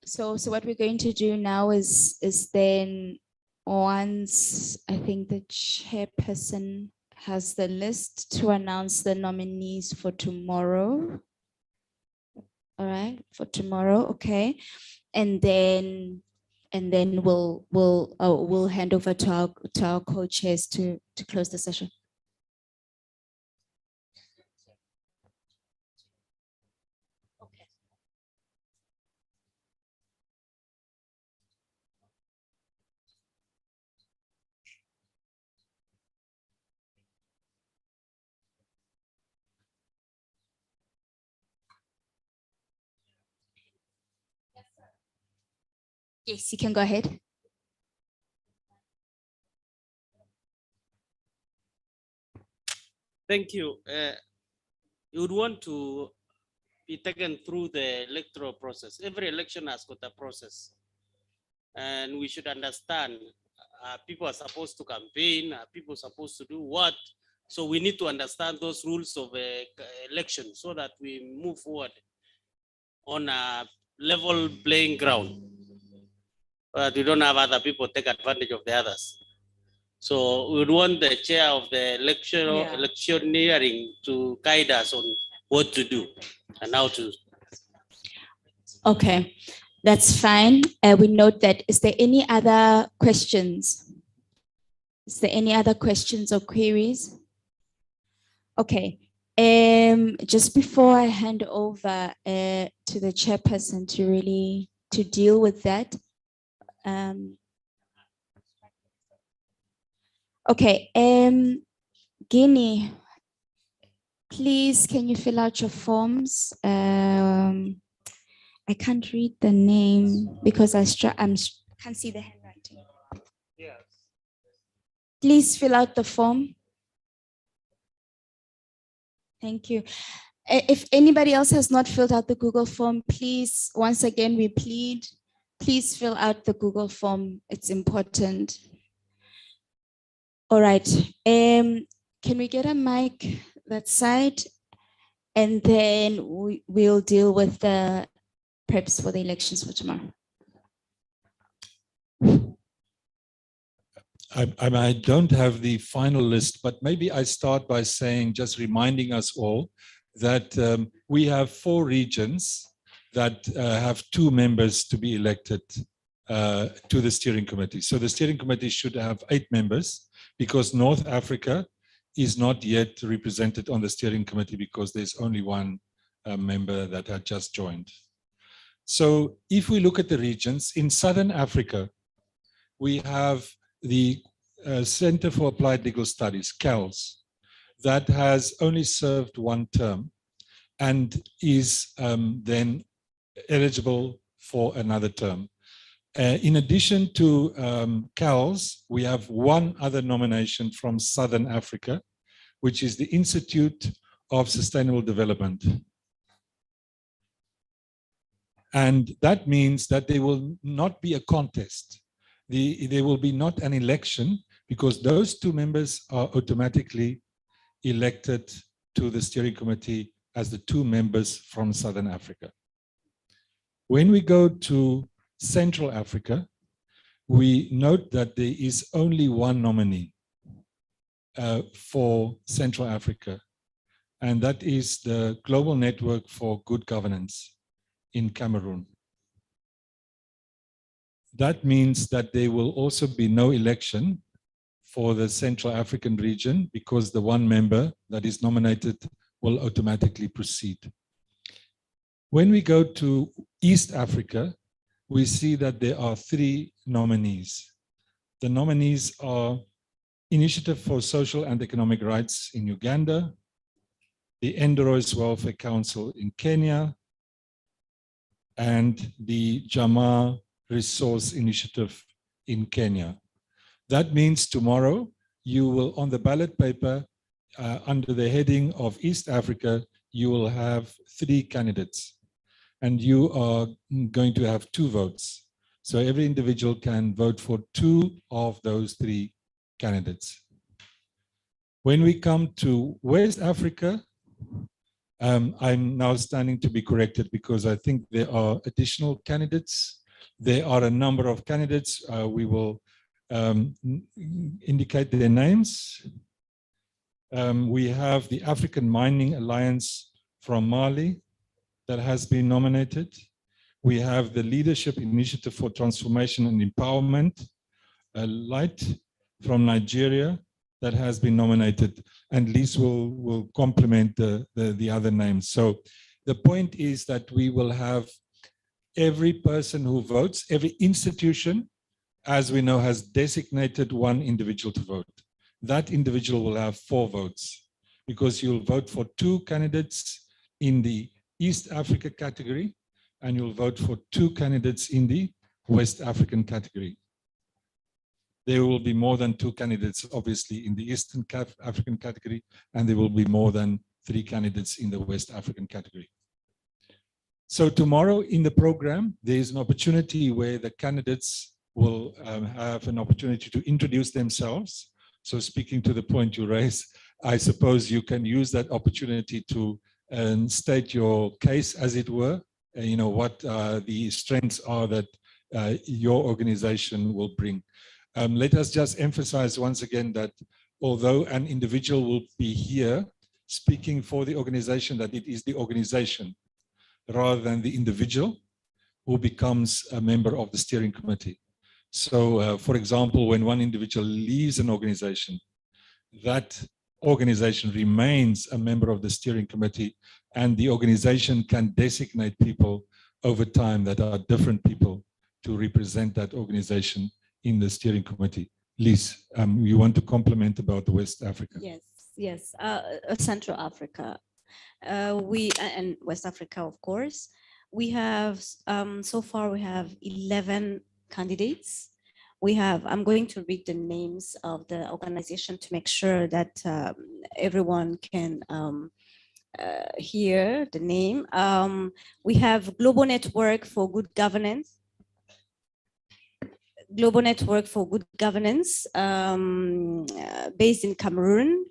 so what we're going to do now is then once I think the chairperson has the list to announce the nominees for tomorrow. All right, for tomorrow, okay. And then we'll hand over to our co-chairs to close the session. Okay. Yes, you can go ahead. Thank you. You would want to be taken through the electoral process. Every election has got a process. and we should understand people are supposed to campaign, people supposed to do what. So we need to understand those rules of election so that we move forward on a level playing ground. But we don't have other people take advantage of the others. So we would want the chair of the electioneering to guide us on what to do and how to. Okay, that's fine. We note that. Is there any other questions? Is there any other questions or queries? Okay, just before I hand over to the chairperson to deal with that. Okay, Guinea, please, can you fill out your forms? I can't read the name because I can't see the handwriting. Yes. Please fill out the form. Thank you. If anybody else has not filled out the Google form, please, once again, we plead, please fill out the Google form. It's important. All right. Can we get a mic that side? And then we'll deal with the preps for the elections for tomorrow. I don't have the final list, but maybe I start by saying, just reminding us all that we have 4 regions that have 2 members to be elected to the steering committee. So the steering committee should have 8 members because North Africa is not yet represented on the steering committee because there's only 1 member that had just joined. So if we look at the regions, in Southern Africa, we have the Center for Applied Legal Studies, CALS, that has only served 1 term and is then eligible for another term. In addition to CALS, we have 1 other nomination from Southern Africa, which is the Institute of Sustainable Development. And that means that there will not be a contest. There will be not an election because those 2 members are automatically elected to the steering committee as the 2 members from Southern Africa. When we go to Central Africa, we note that there is only 1 nominee for Central Africa, and that is the Global Network for Good Governance in Cameroon. That means that there will also be no election for the Central African region because the 1 member that is nominated will automatically proceed. When we go to East Africa, we see that there are 3 nominees. The nominees are Initiative for Social and Economic Rights in Uganda, the Endorois Welfare Council in Kenya, and the Jamaa Resource Initiative in Kenya. That means tomorrow you will, on the ballot paper, under the heading of East Africa, you will have 3 candidates and you are going to have 2 votes. So every individual can vote for 2 of those 3 candidates. When we come to West Africa, I'm now standing to be corrected because I think there are additional candidates. There are a number of candidates. We will indicate their names. We have the African Mining Alliance from Mali that has been nominated. We have the Leadership Initiative for Transformation and Empowerment, LIGHT from Nigeria that has been nominated, and Lise will complement the other names. So the point is that we will have every person who votes, every institution, as we know, has designated 1 individual to vote. That individual will have 4 votes because you'll vote for 2 candidates in the East Africa category and you'll vote for 2 candidates in the West African category. There will be more than 2 candidates, obviously, in the Eastern African category, and there will be more than 3 candidates in the West African category. So tomorrow in the program, there is an opportunity where the candidates will have an opportunity to introduce themselves. So speaking to the point you raised, I suppose you can use that opportunity to state your case, as it were, what the strengths are that your organization will bring. Let us just emphasize once again that although an individual will be here speaking for the organization, that it is the organization rather than the individual who becomes a member of the steering committee. So, for example, when one individual leaves an organization, that organization remains a member of the steering committee, and the organization can designate people over time that are different people to represent that organization in the steering committee. Liz, you want to comment about the West Africa? Yes, Central Africa. And West Africa, of course. We have, so far we have 11 candidates. I'm going to read the names of the organization to make sure that everyone can hear the name. We have Global Network for Good Governance. Global Network for Good Governance, based in Cameroon,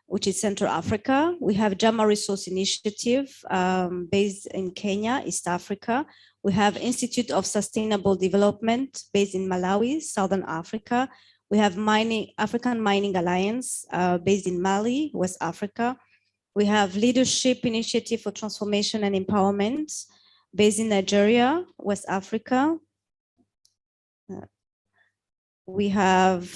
which is Central Africa. We have JAMA Resource Initiative, based in Kenya, East Africa. We have Institute of Sustainable Development, based in Malawi, Southern Africa. We have African Mining Alliance, based in Mali, West Africa. We have Leadership Initiative for Transformation and Empowerment, based in Nigeria, West Africa. We have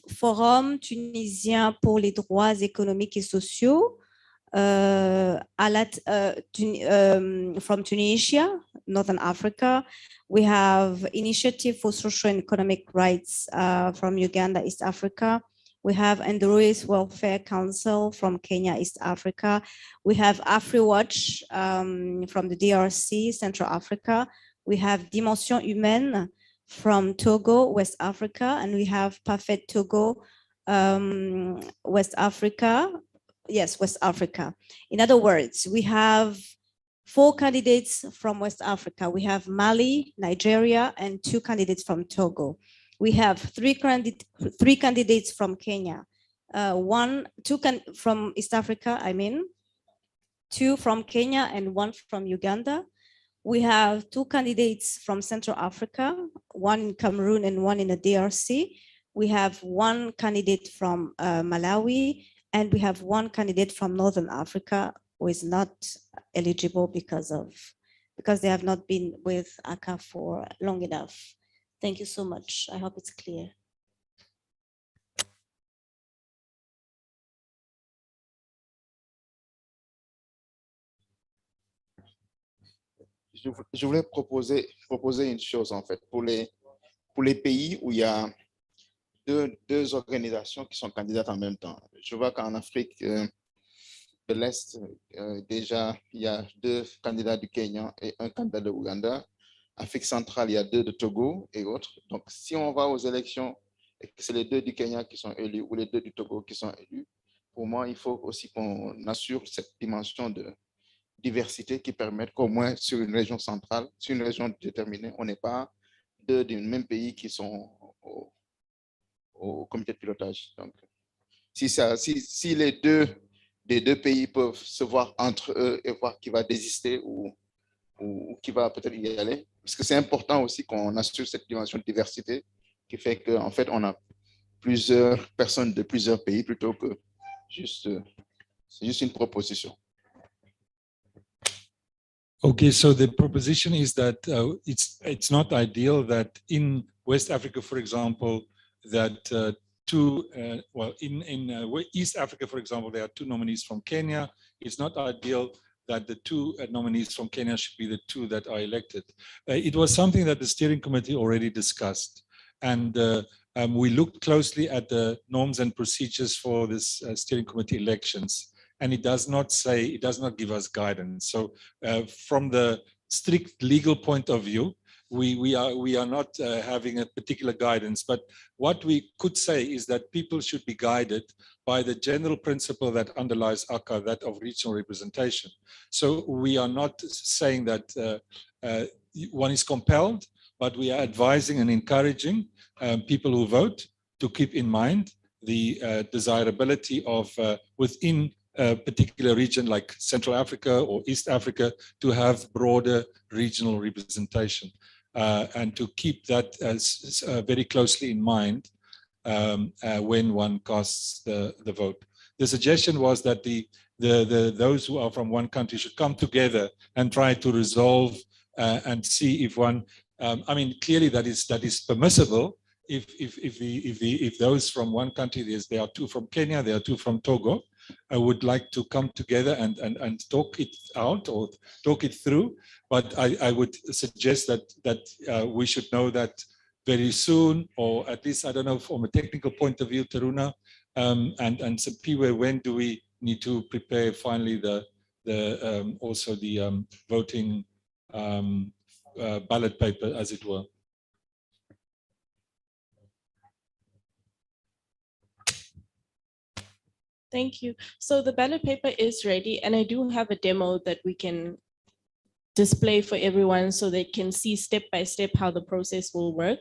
Forum tunisien pour les droits économiques et sociaux, from Tunisia, Northern Africa. We have Initiative for Social and Economic Rights from Uganda, East Africa. We have Android Welfare Council from Kenya, East Africa. We have AfriWatch from the DRC, Central Africa. We have Dimension Humaine from Togo, West Africa, and we have Parfait Togo, West Africa. Yes, West Africa. In other words, we have 4 candidates from West Africa. We have Mali, Nigeria, and 2 candidates from Togo. We have 3 candidates from Kenya, 2 from East Africa, 2 from Kenya and 1 from Uganda. We have 2 candidates from Central Africa, 1 in Cameroon and 1 in the DRC. We have 1 candidate from Malawi, and we have 1 candidate from Northern Africa who is not eligible because they have not been with ACCA for long enough. Thank you so much. I hope it's clear. Je voulais proposer une chose, en fait, pour les pays où il y a deux organisations qui sont candidates en même temps. Je vois qu'en Afrique de l'Est, déjà, il y a 2 candidats du Kenya et 1 candidat de Ouganda. Afrique centrale, il y a 2 de Togo et autres. Donc, si on va aux élections et que c'est les 2 du Kenya qui sont élus ou les 2 du Togo qui sont élus, pour moi, il faut aussi qu'on assure cette dimension de diversité qui permettent qu'au moins sur une région centrale, sur une région déterminée, on n'est pas 2 du même pays qui sont au comité de pilotage. Donc, si les 2 des 2 pays peuvent se voir entre eux et voir qui va désister ou qui va peut-être y aller, parce que c'est important aussi qu'on assure cette dimension de diversité qui fait qu'en fait, on a plusieurs personnes de plusieurs pays plutôt que c'est juste une proposition. Okay, so the proposition is that it's not ideal that in West Africa, for example, that in East Africa, for example, there are 2 nominees from Kenya. It's not ideal that the 2 nominees from Kenya should be the 2 that are elected. It was something that the steering committee already discussed, and we looked closely at the norms and procedures for this steering committee elections. And it does not give us guidance. So from the strict legal point of view, we are not having a particular guidance, but what we could say is that people should be guided by the general principle that underlies ACCA, that of regional representation. So we are not saying that one is compelled, but we are advising and encouraging people who vote to keep in mind the desirability of within a particular region like Central Africa or East Africa to have broader regional representation, and to keep that as very closely in mind when one casts the vote. The suggestion was that those who are from one country should come together and try to resolve and see if one, I mean, clearly that is permissible if those from one country, there are two from Kenya, there are two from Togo, I would like to come together and talk it out or talk it through. But I would suggest that we should know that very soon, or at least, I don't know, from a technical point of view, Taruna, and Simpiwe, when do we need to prepare finally also the voting ballot paper, as it were? Thank you. So the ballot paper is ready, and I do have a demo that we can display for everyone so they can see step by step how the process will work.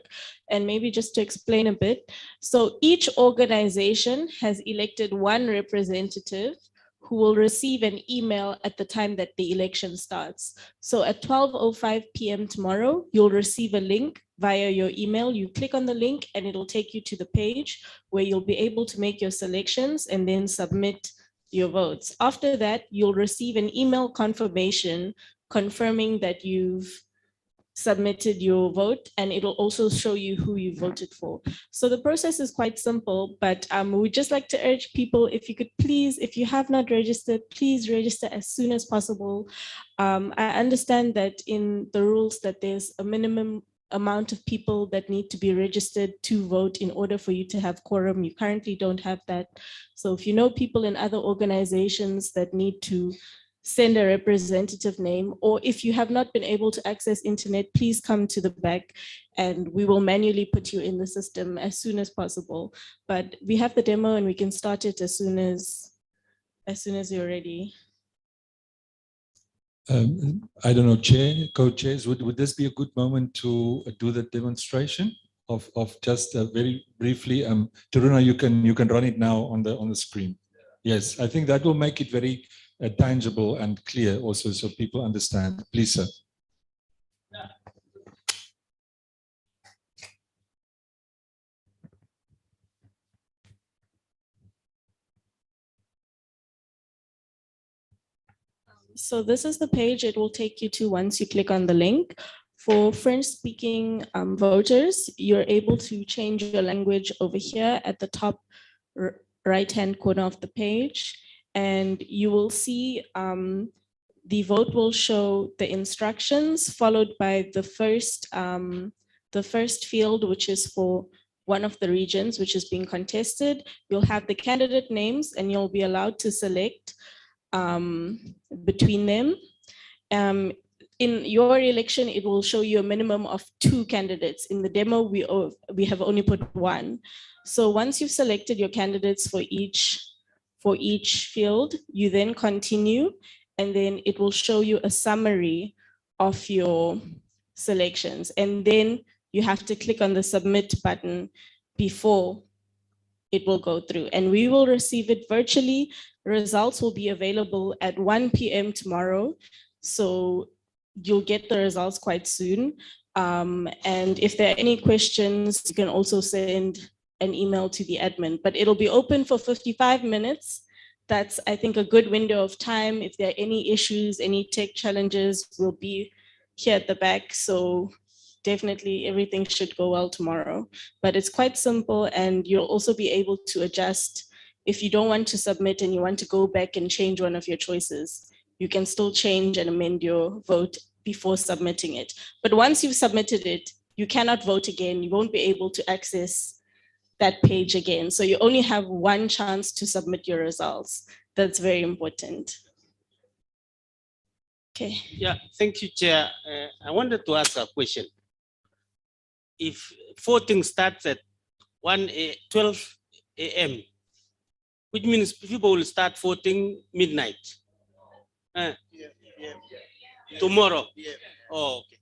And maybe just to explain a bit. So each organization has elected one representative who will receive an email at the time that the election starts. So at 12:05 p.m. tomorrow, you'll receive a link via your email. You click on the link and it'll take you to the page where you'll be able to make your selections and then submit your votes. After that, you'll receive an email confirmation confirming that you've submitted your vote, and it'll also show you who you voted for. So the process is quite simple, but we'd just like to urge people, if you could please, if you have not registered, please register as soon as possible. I understand that in the rules that there's a minimum amount of people that need to be registered to vote in order for you to have quorum. You currently don't have that. So if you know people in other organizations that need to send a representative name, or if you have not been able to access internet, please come to the back and we will manually put you in the system as soon as possible. But we have the demo and we can start it as soon as you're ready. I don't know, co-chairs, would this be a good moment to do the demonstration of just very briefly? Taruna, you can run it now on the screen. Yes, I think that will make it very tangible and clear also, so people understand. Please, sir. So this is the page it will take you to once you click on the link. For French-speaking voters, you're able to change your language over here at the top right-hand corner of the page. And you will see the vote will show the instructions followed by the first field, which is for one of the regions which is being contested. You'll have the candidate names and you'll be allowed to select between them. In your election, it will show you a minimum of 2 candidates. In the demo, we have only put 1. So once you've selected your candidates for each field, you then continue, and then it will show you a summary of your selections. And then you have to click on the submit button before it will go through, and we will receive it virtually. Results will be available at 1 p.m. tomorrow. So you'll get the results quite soon. And if there are any questions, you can also send an email to the admin, but it'll be open for 55 minutes. That's, I think, a good window of time. If there are any issues, any tech challenges, we'll be here at the back. So definitely everything should go well tomorrow, but it's quite simple, and you'll also be able to adjust. If you don't want to submit and you want to go back and change one of your choices, you can still change and amend your vote before submitting it. But once you've submitted it, you cannot vote again. You won't be able to access that page again. So you only have one chance to submit your results. That's very important. Okay. Yeah, thank you, Chair. I wanted to ask a question. if voting starts at 12 a.m., which means people will start voting midnight. Tomorrow. Oh, okay.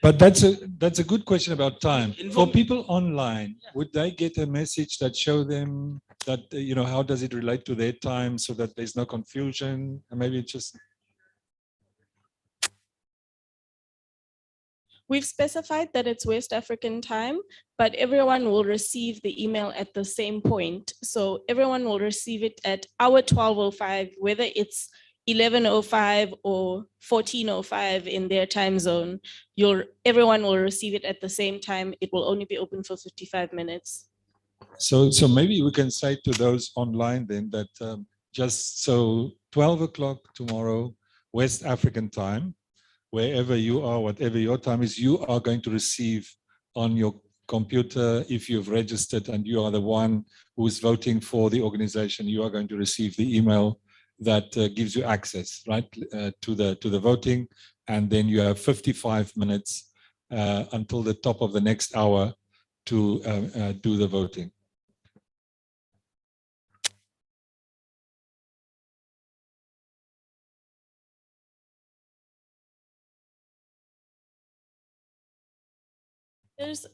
But that's a good question about time. For people online, would they get a message that show them that, how does it relate to their time so that there's no confusion? And maybe it's just... We've specified that it's West African time, but everyone will receive the email at the same point. So everyone will receive it at our 12:05, whether it's 11:05 or 14:05 in their time zone. Everyone will receive it at the same time. It will only be open for 55 minutes. So maybe we can say to those online then that just so 12 o'clock tomorrow, West African time, wherever you are, whatever your time is, you are going to receive on your computer, if you've registered and you are the one who's voting for the organization, you are going to receive the email that gives you access, right, to the voting. And then you have 55 minutes until the top of the next hour to do the voting.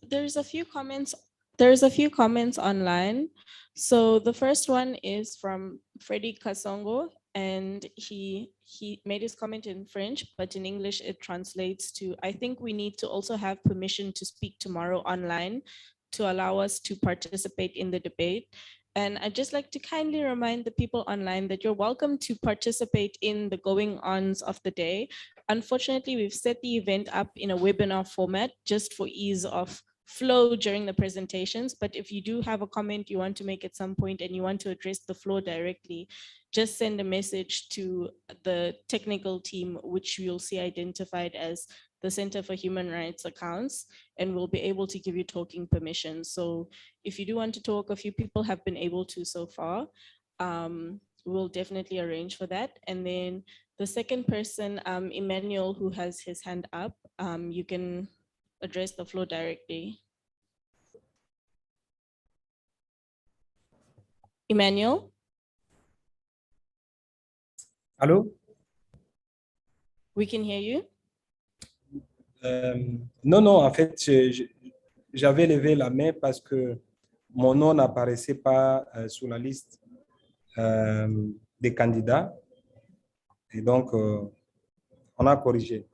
There's a few comments online. So the first one is from Freddy Kasongo, and he made his comment in French, but in English it translates to, I think we need to also have permission to speak tomorrow online to allow us to participate in the debate. And I'd just like to kindly remind the people online that you're welcome to participate in the going-ons of the day. Unfortunately, we've set the event up in a webinar format just for ease of flow during the presentations. But if you do have a comment you want to make at some point and you want to address the floor directly, just send a message to the technical team, which you'll see identified as the Center for Human Rights Accounts, and we'll be able to give you talking permission. So if you do want to talk, a few people have been able to so far. We'll definitely arrange for that. And then the second person, Emmanuel, who has his hand up, you can address the floor directly. Emmanuel? Allô? We can hear you. Non, en fait, j'avais levé la main parce que mon nom n'apparaissait pas sur la liste des candidats. Et donc, on a corrigé.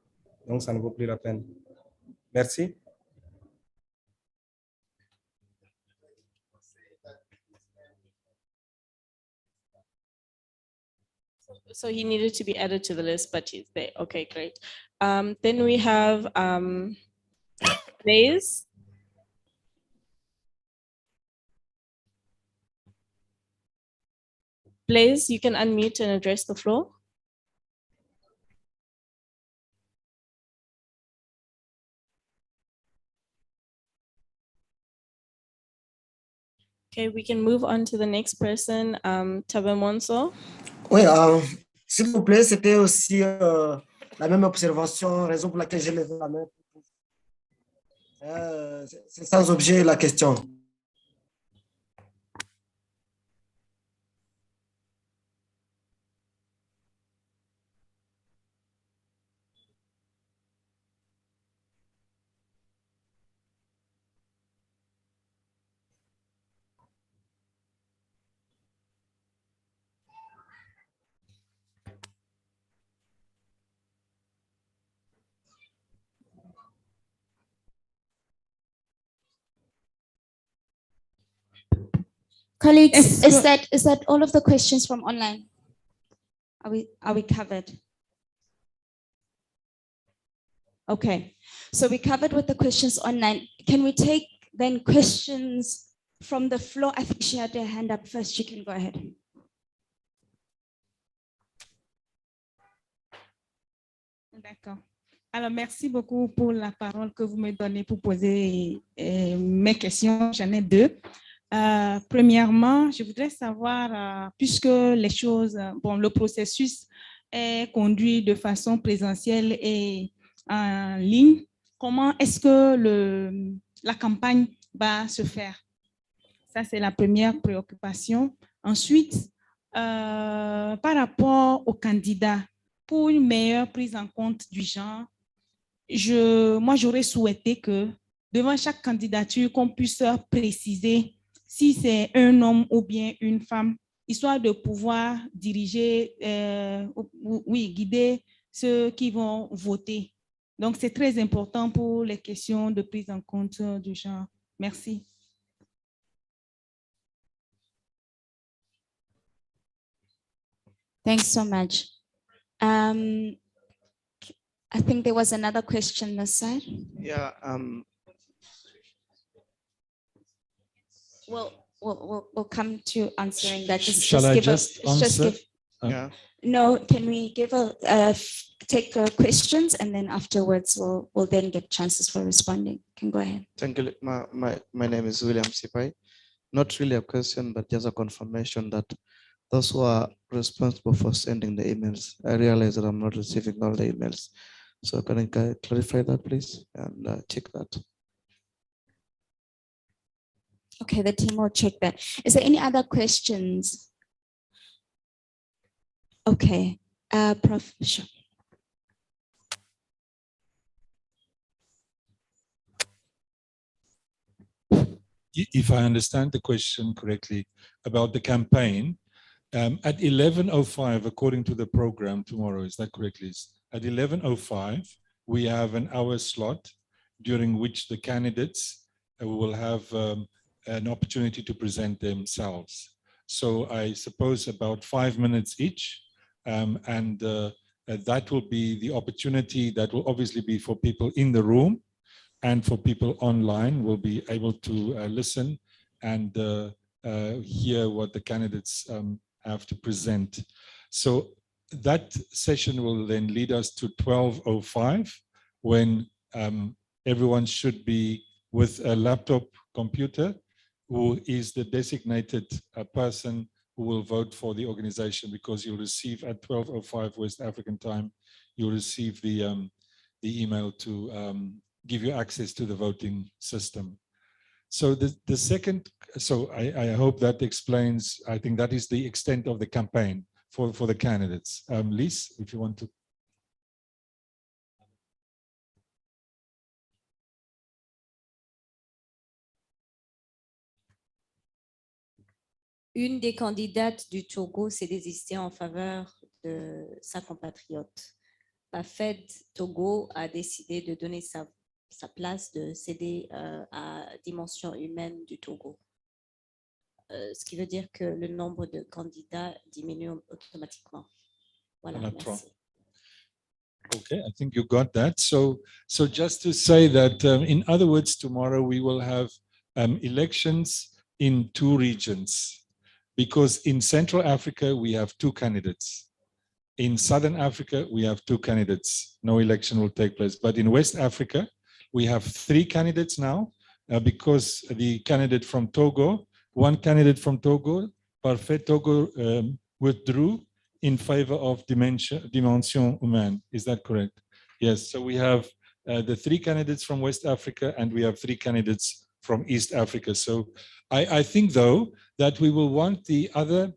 Donc, ça ne vaut plus la peine. Merci. So he needed to be added to the list, but he's there. Okay, great. Then we have Blaze. Blaze, you can unmute and address the floor. Okay, we can move on to the next person, Tabemonso. Oui, s'il vous plaît, c'était aussi la même observation, raison pour laquelle j'ai levé la main. C'est sans objet la question. Colleagues, is that all of the questions from online? Are we covered? Okay, so we covered with the questions online. Can we take then questions from the floor? I think she had her hand up first. You can go ahead. D'accord. Alors, merci beaucoup pour la parole que vous me donnez pour poser mes questions. J'en ai deux. Premièrement, je voudrais savoir, puisque les choses, le processus est conduit de façon présentielle et en ligne, comment est-ce que la campagne va se faire? Ça, c'est la première préoccupation. Ensuite, par rapport aux candidats, pour une meilleure prise en compte du genre, moi, j'aurais souhaité que devant chaque candidature, qu'on puisse préciser si c'est un homme ou bien une femme, histoire de pouvoir diriger, guider ceux qui vont voter. Donc, c'est très important pour les questions de prise en compte du genre. Merci. Thanks so much. I think there was another question this side. Yeah. We'll come to answering that. Shall I just answer? Yeah. No, can we give take questions, and then afterwards we'll then get chances for responding. Can go ahead. Thank you. My name is William Sipai. Not really a question, but just a confirmation that those who are responsible for sending the emails, I realize that I'm not receiving all the emails. So can I clarify that, please, and check that? Okay, the team will check that. Is there any other questions? Okay, Prof. Sure. If I understand the question correctly about the campaign, at 11:05, according to the program tomorrow, is that correct, Liz? At 11:05, we have an hour slot during which the candidates will have an opportunity to present themselves. So I suppose about 5 minutes each, and that will be the opportunity that will obviously be for people in the room, and for people online will be able to listen and hear what the candidates have to present. So that session will then lead us to 12:05, when everyone should be with a laptop computer, who is the designated person who will vote for the organization, because you'll receive at 12:05 West African time, you'll receive the email to give you access to the voting system. So the second, so I hope that explains, I think that is the extent of the campaign for the candidates. Lise, if you want to. Une des candidates du Togo s'est désistée en faveur de sa compatriote. La Fed Togo a décidé de donner sa place, de céder à dimension humaine du Togo. Ce qui veut dire que le nombre de candidats diminue automatiquement. Voilà, merci. Okay, I think you got that. So just to say that, in other words, tomorrow we will have elections in 2 regions, because in Central Africa we have 2 candidates. In Southern Africa we have 2 candidates. No election will take place. But in West Africa we have 3 candidates now, because the candidate from Togo, one candidate from Togo, Parfait Togo, withdrew in favor of Dimension Humaine. Is that correct? Yes. So we have the 3 candidates from West Africa, and we have 3 candidates from East Africa. So I think, though, that we will want the other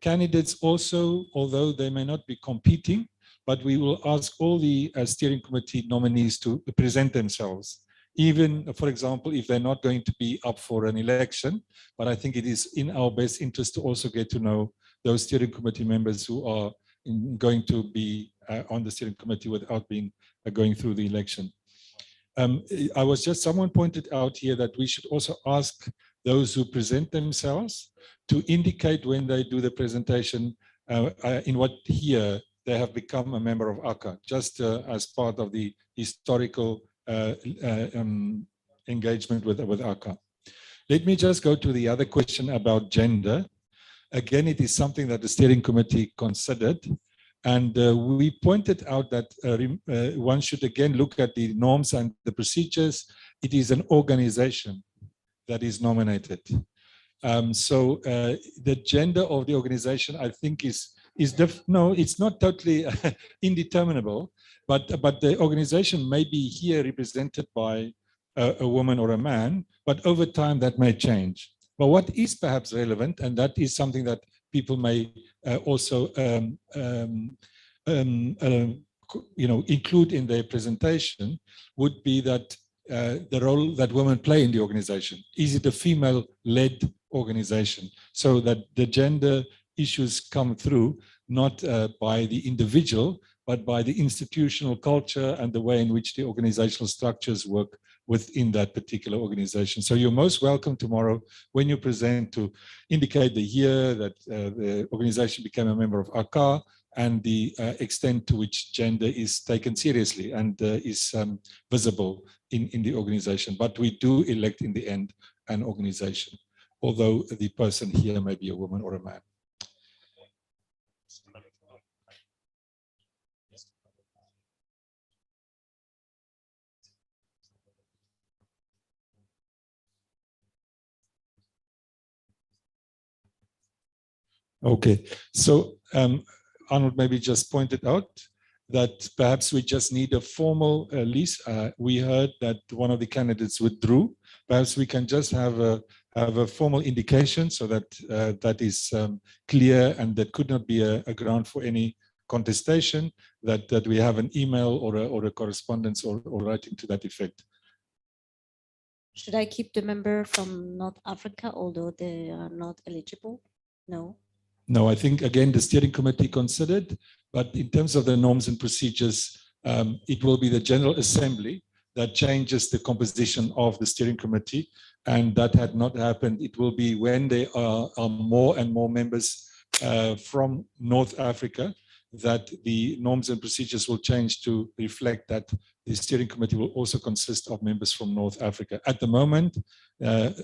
candidates also, although they may not be competing, but we will ask all the steering committee nominees to present themselves, even, for example, if they're not going to be up for an election. But I think it is in our best interest to also get to know those steering committee members who are going to be on the steering committee without being going through the election. Someone pointed out here that we should also ask those who present themselves to indicate when they do the presentation in what year they have become a member of ACCA, just as part of the historical engagement with ACCA. Let me just go to the other question about gender. Again, it is something that the steering committee considered, and we pointed out that one should again look at the norms and the procedures. It is an organization that is nominated. So the gender of the organization, I think, is no, it's not totally indeterminable, but the organization may be here represented by a woman or a man, but over time that may change. But what is perhaps relevant, and that is something that people may also include in their presentation, would be that the role that women play in the organization. Is it a female-led organization? So that the gender issues come through not by the individual, but by the institutional culture and the way in which the organizational structures work within that particular organization. So you're most welcome tomorrow when you present to indicate the year that the organization became a member of ACCA and the extent to which gender is taken seriously and is visible in the organization. But we do elect in the end an organization, although the person here may be a woman or a man. Okay, so Arnold maybe just pointed out that perhaps we just need a formal list. We heard that one of the candidates withdrew. Perhaps we can just have a formal indication so that that is clear and that could not be a ground for any contestation, that we have an email or a correspondence or writing to that effect. Should I keep the member from North Africa, although they are not eligible? No. No, I think, again, the steering committee considered, but in terms of the norms and procedures, it will be the General Assembly that changes the composition of the steering committee, and that had not happened. It will be when there are more and more members from North Africa that the norms and procedures will change to reflect that the steering committee will also consist of members from North Africa. At the moment,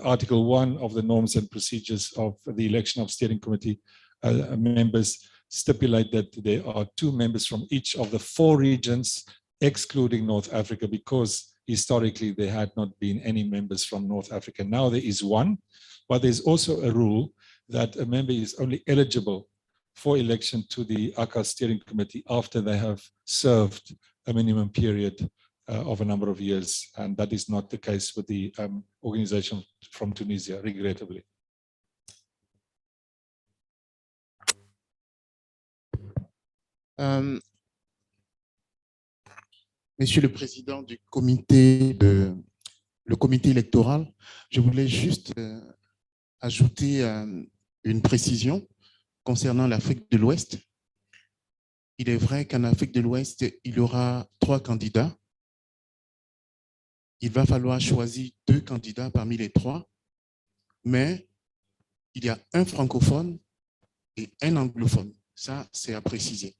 Article 1 of the norms and procedures of the election of steering committee members stipulate that there are 2 members from each of the 4 regions, excluding North Africa, because historically there had not been any members from North Africa. Now there is 1, but there's also a rule that a member is only eligible for election to the ACCA steering committee after they have served a minimum period of a number of years. And that is not the case with the organization from Tunisia, regrettably. Monsieur le Président du comité, le comité électoral, je voulais juste ajouter une précision concernant l'Afrique de l'Ouest. Il est vrai qu'en Afrique de l'Ouest, il y aura 3 candidats. Il va falloir choisir 2 candidats parmi les 3, mais il y a un francophone et un anglophone. Ça, c'est à préciser.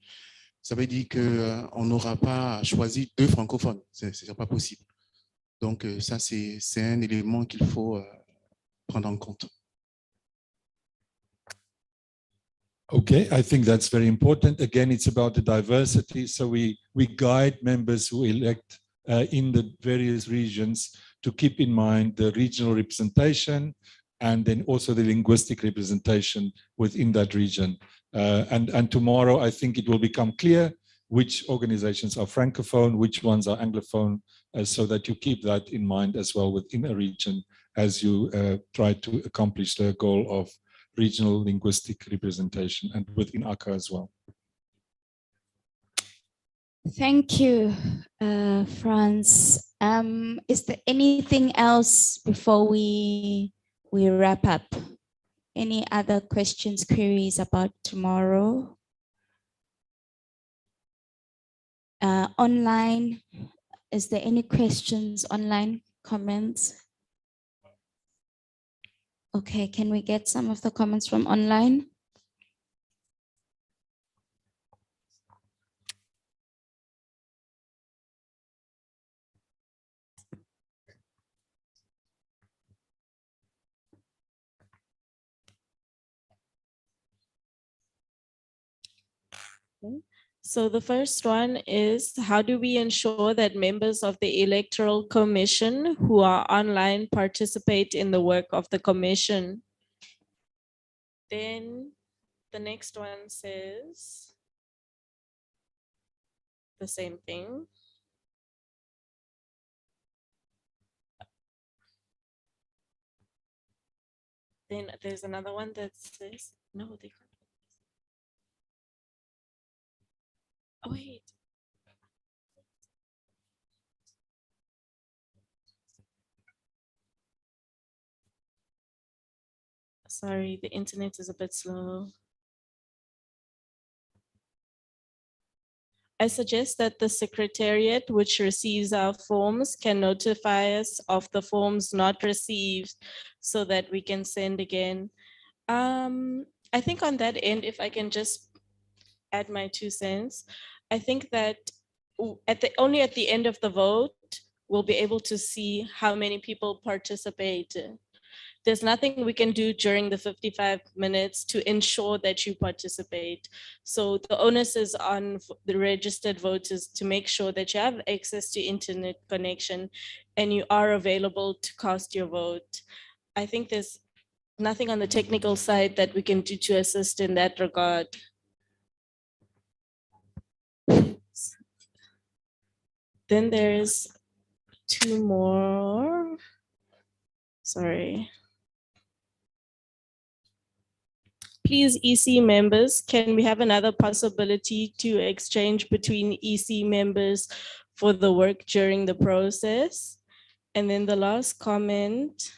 Ça veut dire qu'on n'aura pas choisi 2 francophones. Ce n'est pas possible. Donc, ça, c'est un élément qu'il faut prendre en compte. Okay, I think that's very important. Again, it's about the diversity. So we guide members who elect in the various regions to keep in mind the regional representation and then also the linguistic representation within that region. And tomorrow, I think it will become clear which organizations are Francophone, which ones are Anglophone, so that you keep that in mind as well within a region as you try to accomplish the goal of regional linguistic representation and within ACCA as well. Thank you, Franz. Is there anything else before we wrap up? Any other questions, queries about tomorrow? Online, is there any questions online, comments? Okay, can we get some of the comments from online? So the first one is, how do we ensure that members of the Electoral Commission who are online participate in the work of the Commission? Then the next one says the same thing. Then there's another one that says, no, they can't. Oh, wait. Sorry, the internet is a bit slow. I suggest that the Secretariat, which receives our forms, can notify us of the forms not received so that we can send again. I think on that end, if I can just add my 2 cents, I think that only at the end of the vote, we'll be able to see how many people participate. There's nothing we can do during the 55 minutes to ensure that you participate. So the onus is on the registered voters to make sure that you have access to internet connection and you are available to cast your vote. I think there's nothing on the technical side that we can do to assist in that regard. Then there's 2 more. Sorry. Please, EC members, can we have another possibility to exchange between EC members for the work during the process? And then the last comment.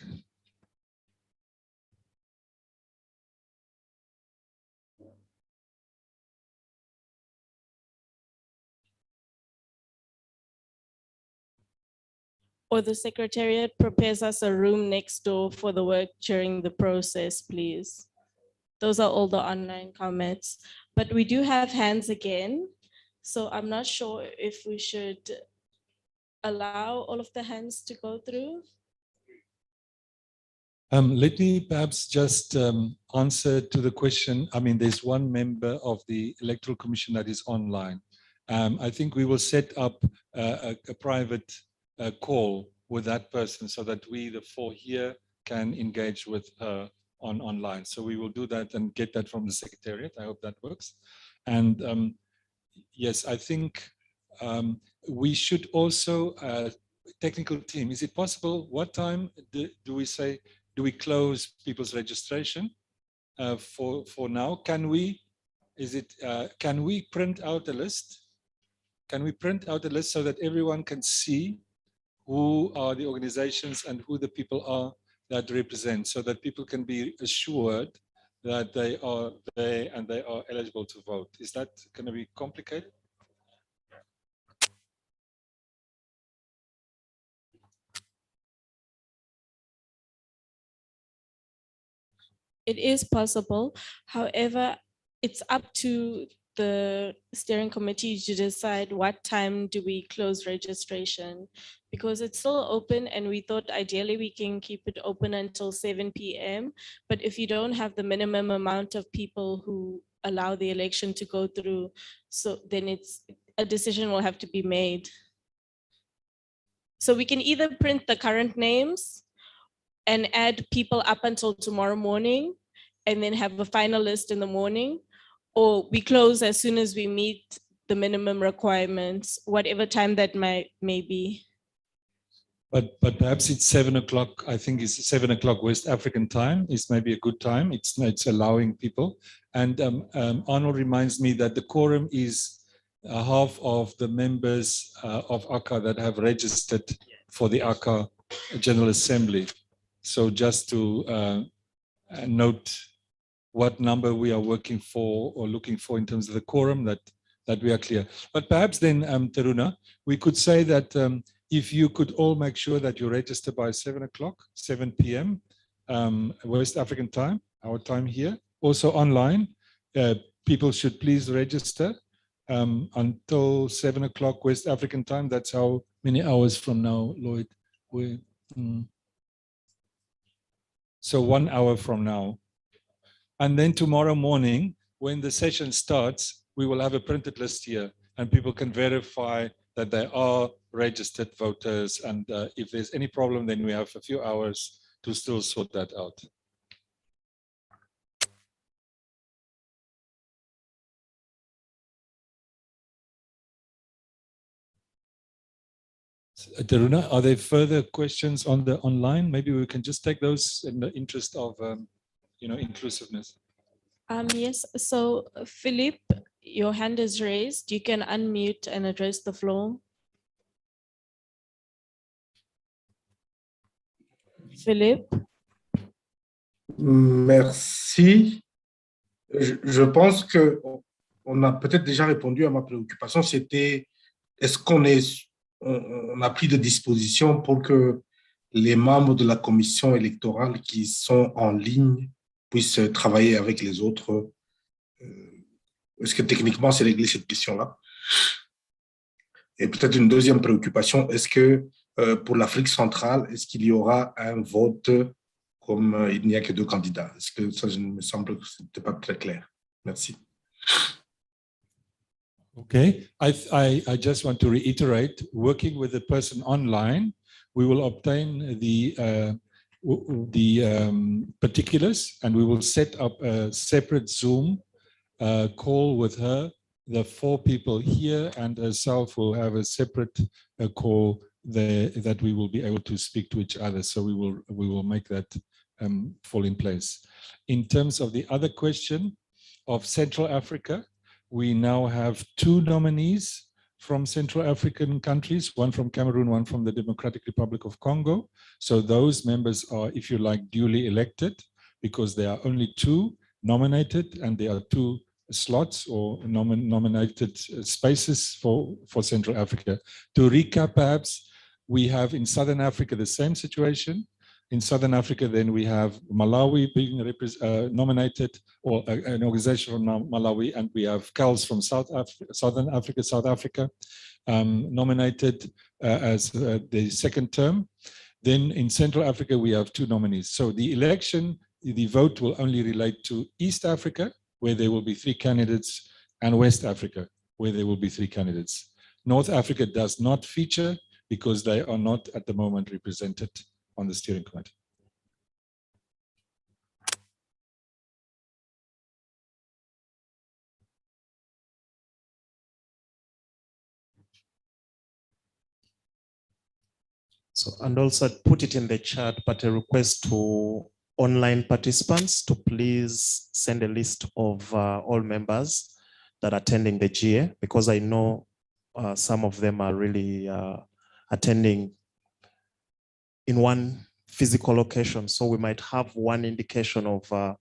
Or the Secretariat prepares us a room next door for the work during the process, please. Those are all the online comments, but we do have hands again. So I'm not sure if we should allow all of the hands to go through. Let me perhaps just answer to the question. I mean, there's one member of the Electoral Commission that is online. I think we will set up a private call with that person so that we, the 4 here, can engage with her online. So we will do that and get that from the Secretariat. I hope that works. And yes, I think we should also, technical team, is it possible, what time do we say, do we close people's registration for now? Can we print out a list? Can we print out a list so that everyone can see who are the organizations and who the people are that represent, so that people can be assured that they are there and they are eligible to vote? Is that going to be complicated? It is possible. However, it's up to the steering committee to decide what time do we close registration, because it's still open and we thought ideally we can keep it open until 7 p.m. But if you don't have the minimum amount of people who allow the election to go through, so then a decision will have to be made. So we can either print the current names and add people up until tomorrow morning and then have a final list in the morning, or we close as soon as we meet the minimum requirements, whatever time that may be. But perhaps it's 7 o'clock. I think it's 7 o'clock West African time is maybe a good time. It's allowing people. And Arnold reminds me that the quorum is half of the members of ACCA that have registered for the ACCA General Assembly. So just to note what number we are working for or looking for in terms of the quorum, that we are clear. But perhaps then, Teruna, we could say that if you could all make sure that you register by 7 o'clock, 7 p.m. West African time, our time here, also online, people should please register until 7 o'clock West African time. That's how many hours from now, Lloyd? So 1 hour from now. And then tomorrow morning, when the session starts, we will have a printed list here and people can verify that they are registered voters. And if there's any problem, then we have a few hours to still sort that out. Daruna, are there further questions on the online? Maybe we can just take those in the interest of inclusiveness. Yes, so Philip, your hand is raised. You can unmute and address the floor. Philip. Merci. Je pense qu'on a peut-être déjà répondu à ma préoccupation. C'était, est-ce on a pris des dispositions pour que les membres de la commission électorale qui sont en ligne puissent travailler avec les autres? Est-ce que techniquement, c'est réglé cette question-là? Et peut-être une deuxième préoccupation, est-ce que pour l'Afrique centrale, est-ce qu'il y aura un vote comme il n'y a que 2 candidats? Est-ce que ça me semble que ce n'était pas très clair? Merci. Okay, I just want to reiterate, working with the person online, we will obtain the particulars and we will set up a separate Zoom call with her. The 4 people here and herself will have a separate call there that we will be able to speak to each other. So we will make that fall in place. In terms of the other question of Central Africa, we now have 2 nominees from Central African countries, one from Cameroon, one from the Democratic Republic of Congo. So those members are, if you like, duly elected because there are only 2 nominated and there are 2 slots or nominated spaces for Central Africa. To recap, perhaps, we have in Southern Africa the same situation. In Southern Africa, then we have Malawi being nominated, or an organization from Malawi, and we have CALS from Southern Africa, South Africa, nominated as the second term. Then in Central Africa, we have 2 nominees. So the election, the vote will only relate to East Africa, where there will be 3 candidates, and West Africa, where there will be 3 candidates. North Africa does not feature because they are not at the moment represented on the steering committee. So, and also put it in the chat, but a request to online participants to please send a list of all members that are attending the GA, because I know some of them are really attending in one physical location. So we might have one indication of an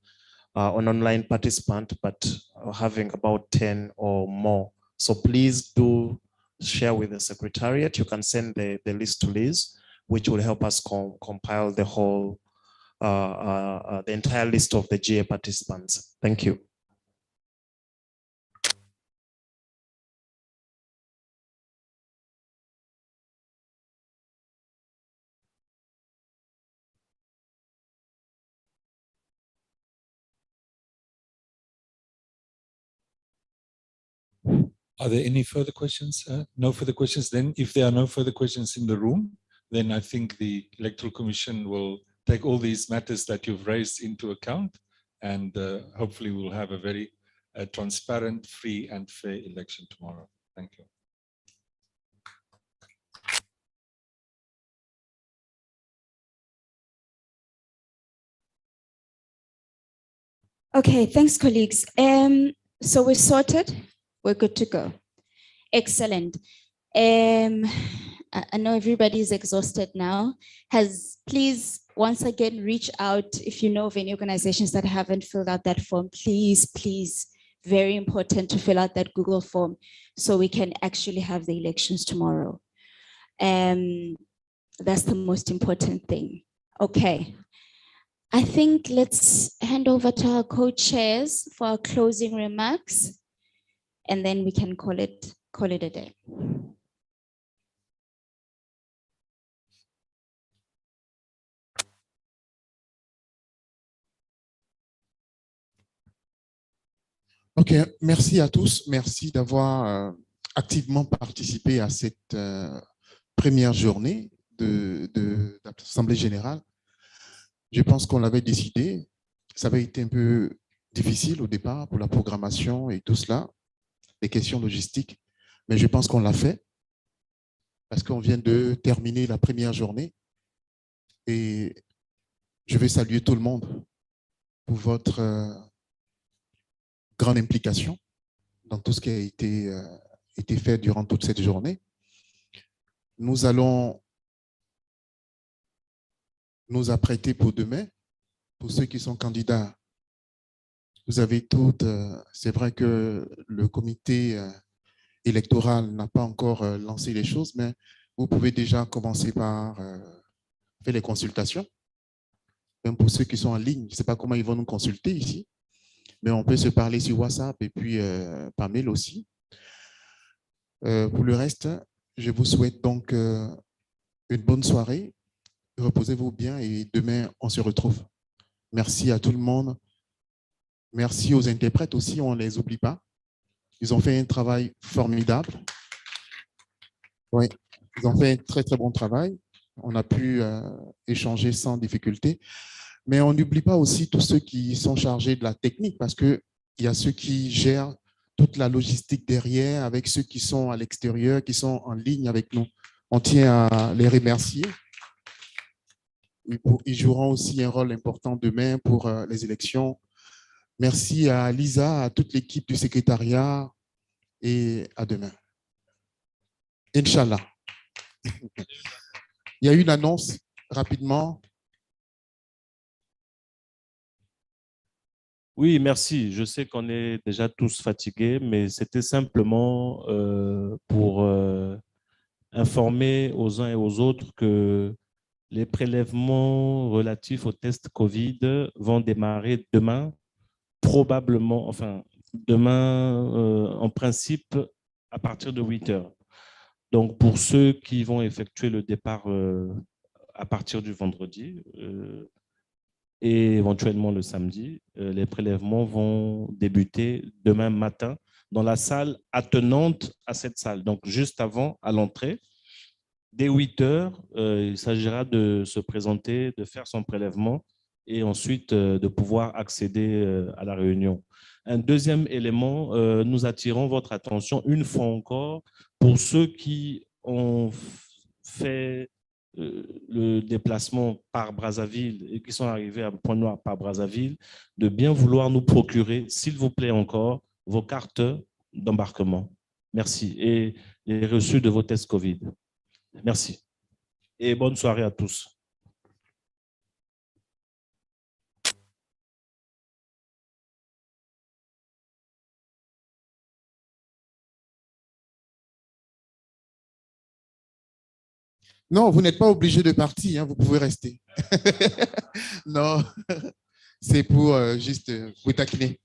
online participant, but having about 10 or more. So please do share with the Secretariat. You can send the list to Liz, which will help us compile the whole, the entire list of the GA participants. Thank you. Are there any further questions? No further questions. Then if there are no further questions in the room, then I think the Electoral Commission will take all these matters that you've raised into account, and hopefully we'll have a very transparent, free and fair election tomorrow. Thank you. Okay, thanks, colleagues. So we're sorted. We're good to go. Excellent. I know everybody is exhausted now. Please, once again, reach out if you know of any organizations that haven't filled out that form. Please, very important to fill out that Google form so we can actually have the elections tomorrow. That's the most important thing. Okay. I think let's hand over to our co-chairs for our closing remarks, and then we can call it a day. Ok, merci à tous. Merci d'avoir activement participé à cette première journée de l'Assemblée générale. Je pense qu'on l'avait décidé. Ça avait été un peu difficile au départ pour la programmation et tout cela, les questions logistiques, mais je pense qu'on l'a fait. parce qu'on vient de terminer la première journée et je vais saluer tout le monde pour votre grande implication dans tout ce qui a été fait durant toute cette journée. Nous allons nous apprêter pour demain. Pour ceux qui sont candidats, vous avez toutes, c'est vrai que le comité électoral n'a pas encore lancé les choses, mais vous pouvez déjà commencer par faire les consultations. Même pour ceux qui sont en ligne, je ne sais pas comment ils vont nous consulter ici, mais on peut se parler sur WhatsApp et puis par mail aussi. Pour le reste, je vous souhaite donc une bonne soirée. Reposez-vous bien et demain, on se retrouve. Merci à tout le monde. Merci aux interprètes aussi, on ne les oublie pas. Ils ont fait un travail formidable. Oui, ils ont fait un très, très bon travail. On a pu échanger sans difficulté. Mais on n'oublie pas aussi tous ceux qui sont chargés de la technique parce qu'il y a ceux qui gèrent toute la logistique derrière avec ceux qui sont à l'extérieur, qui sont en ligne avec nous. On tient à les remercier. Ils joueront aussi un rôle important demain pour les élections. Merci à Lisa, à toute l'équipe du secrétariat et à demain. Inch'Allah. Il y a une annonce rapidement. Oui, merci. Je sais qu'on est déjà tous fatigués, mais c'était simplement pour informer aux uns et aux autres que les prélèvements relatifs au test Covid vont démarrer demain, probablement, enfin, demain, en principe, à partir de 8 heures. Donc, pour ceux qui vont effectuer le départ à partir du vendredi et éventuellement le samedi, les prélèvements vont débuter demain matin dans la salle attenante à cette salle. Donc, juste avant, à l'entrée, dès 8 heures, il s'agira de se présenter, de faire son prélèvement et ensuite de pouvoir accéder à la réunion. Un deuxième élément, nous attirons votre attention une fois encore pour ceux qui ont fait le déplacement par Brazzaville et qui sont arrivés à Pointe Noire par Brazzaville, de bien vouloir nous procurer, s'il vous plaît encore, vos cartes d'embarquement. Merci. Et les reçus de vos tests Covid. Merci. Et bonne soirée à tous. Non, vous n'êtes pas obligé de partir, hein, vous pouvez rester. Non, c'est pour juste vous taquiner.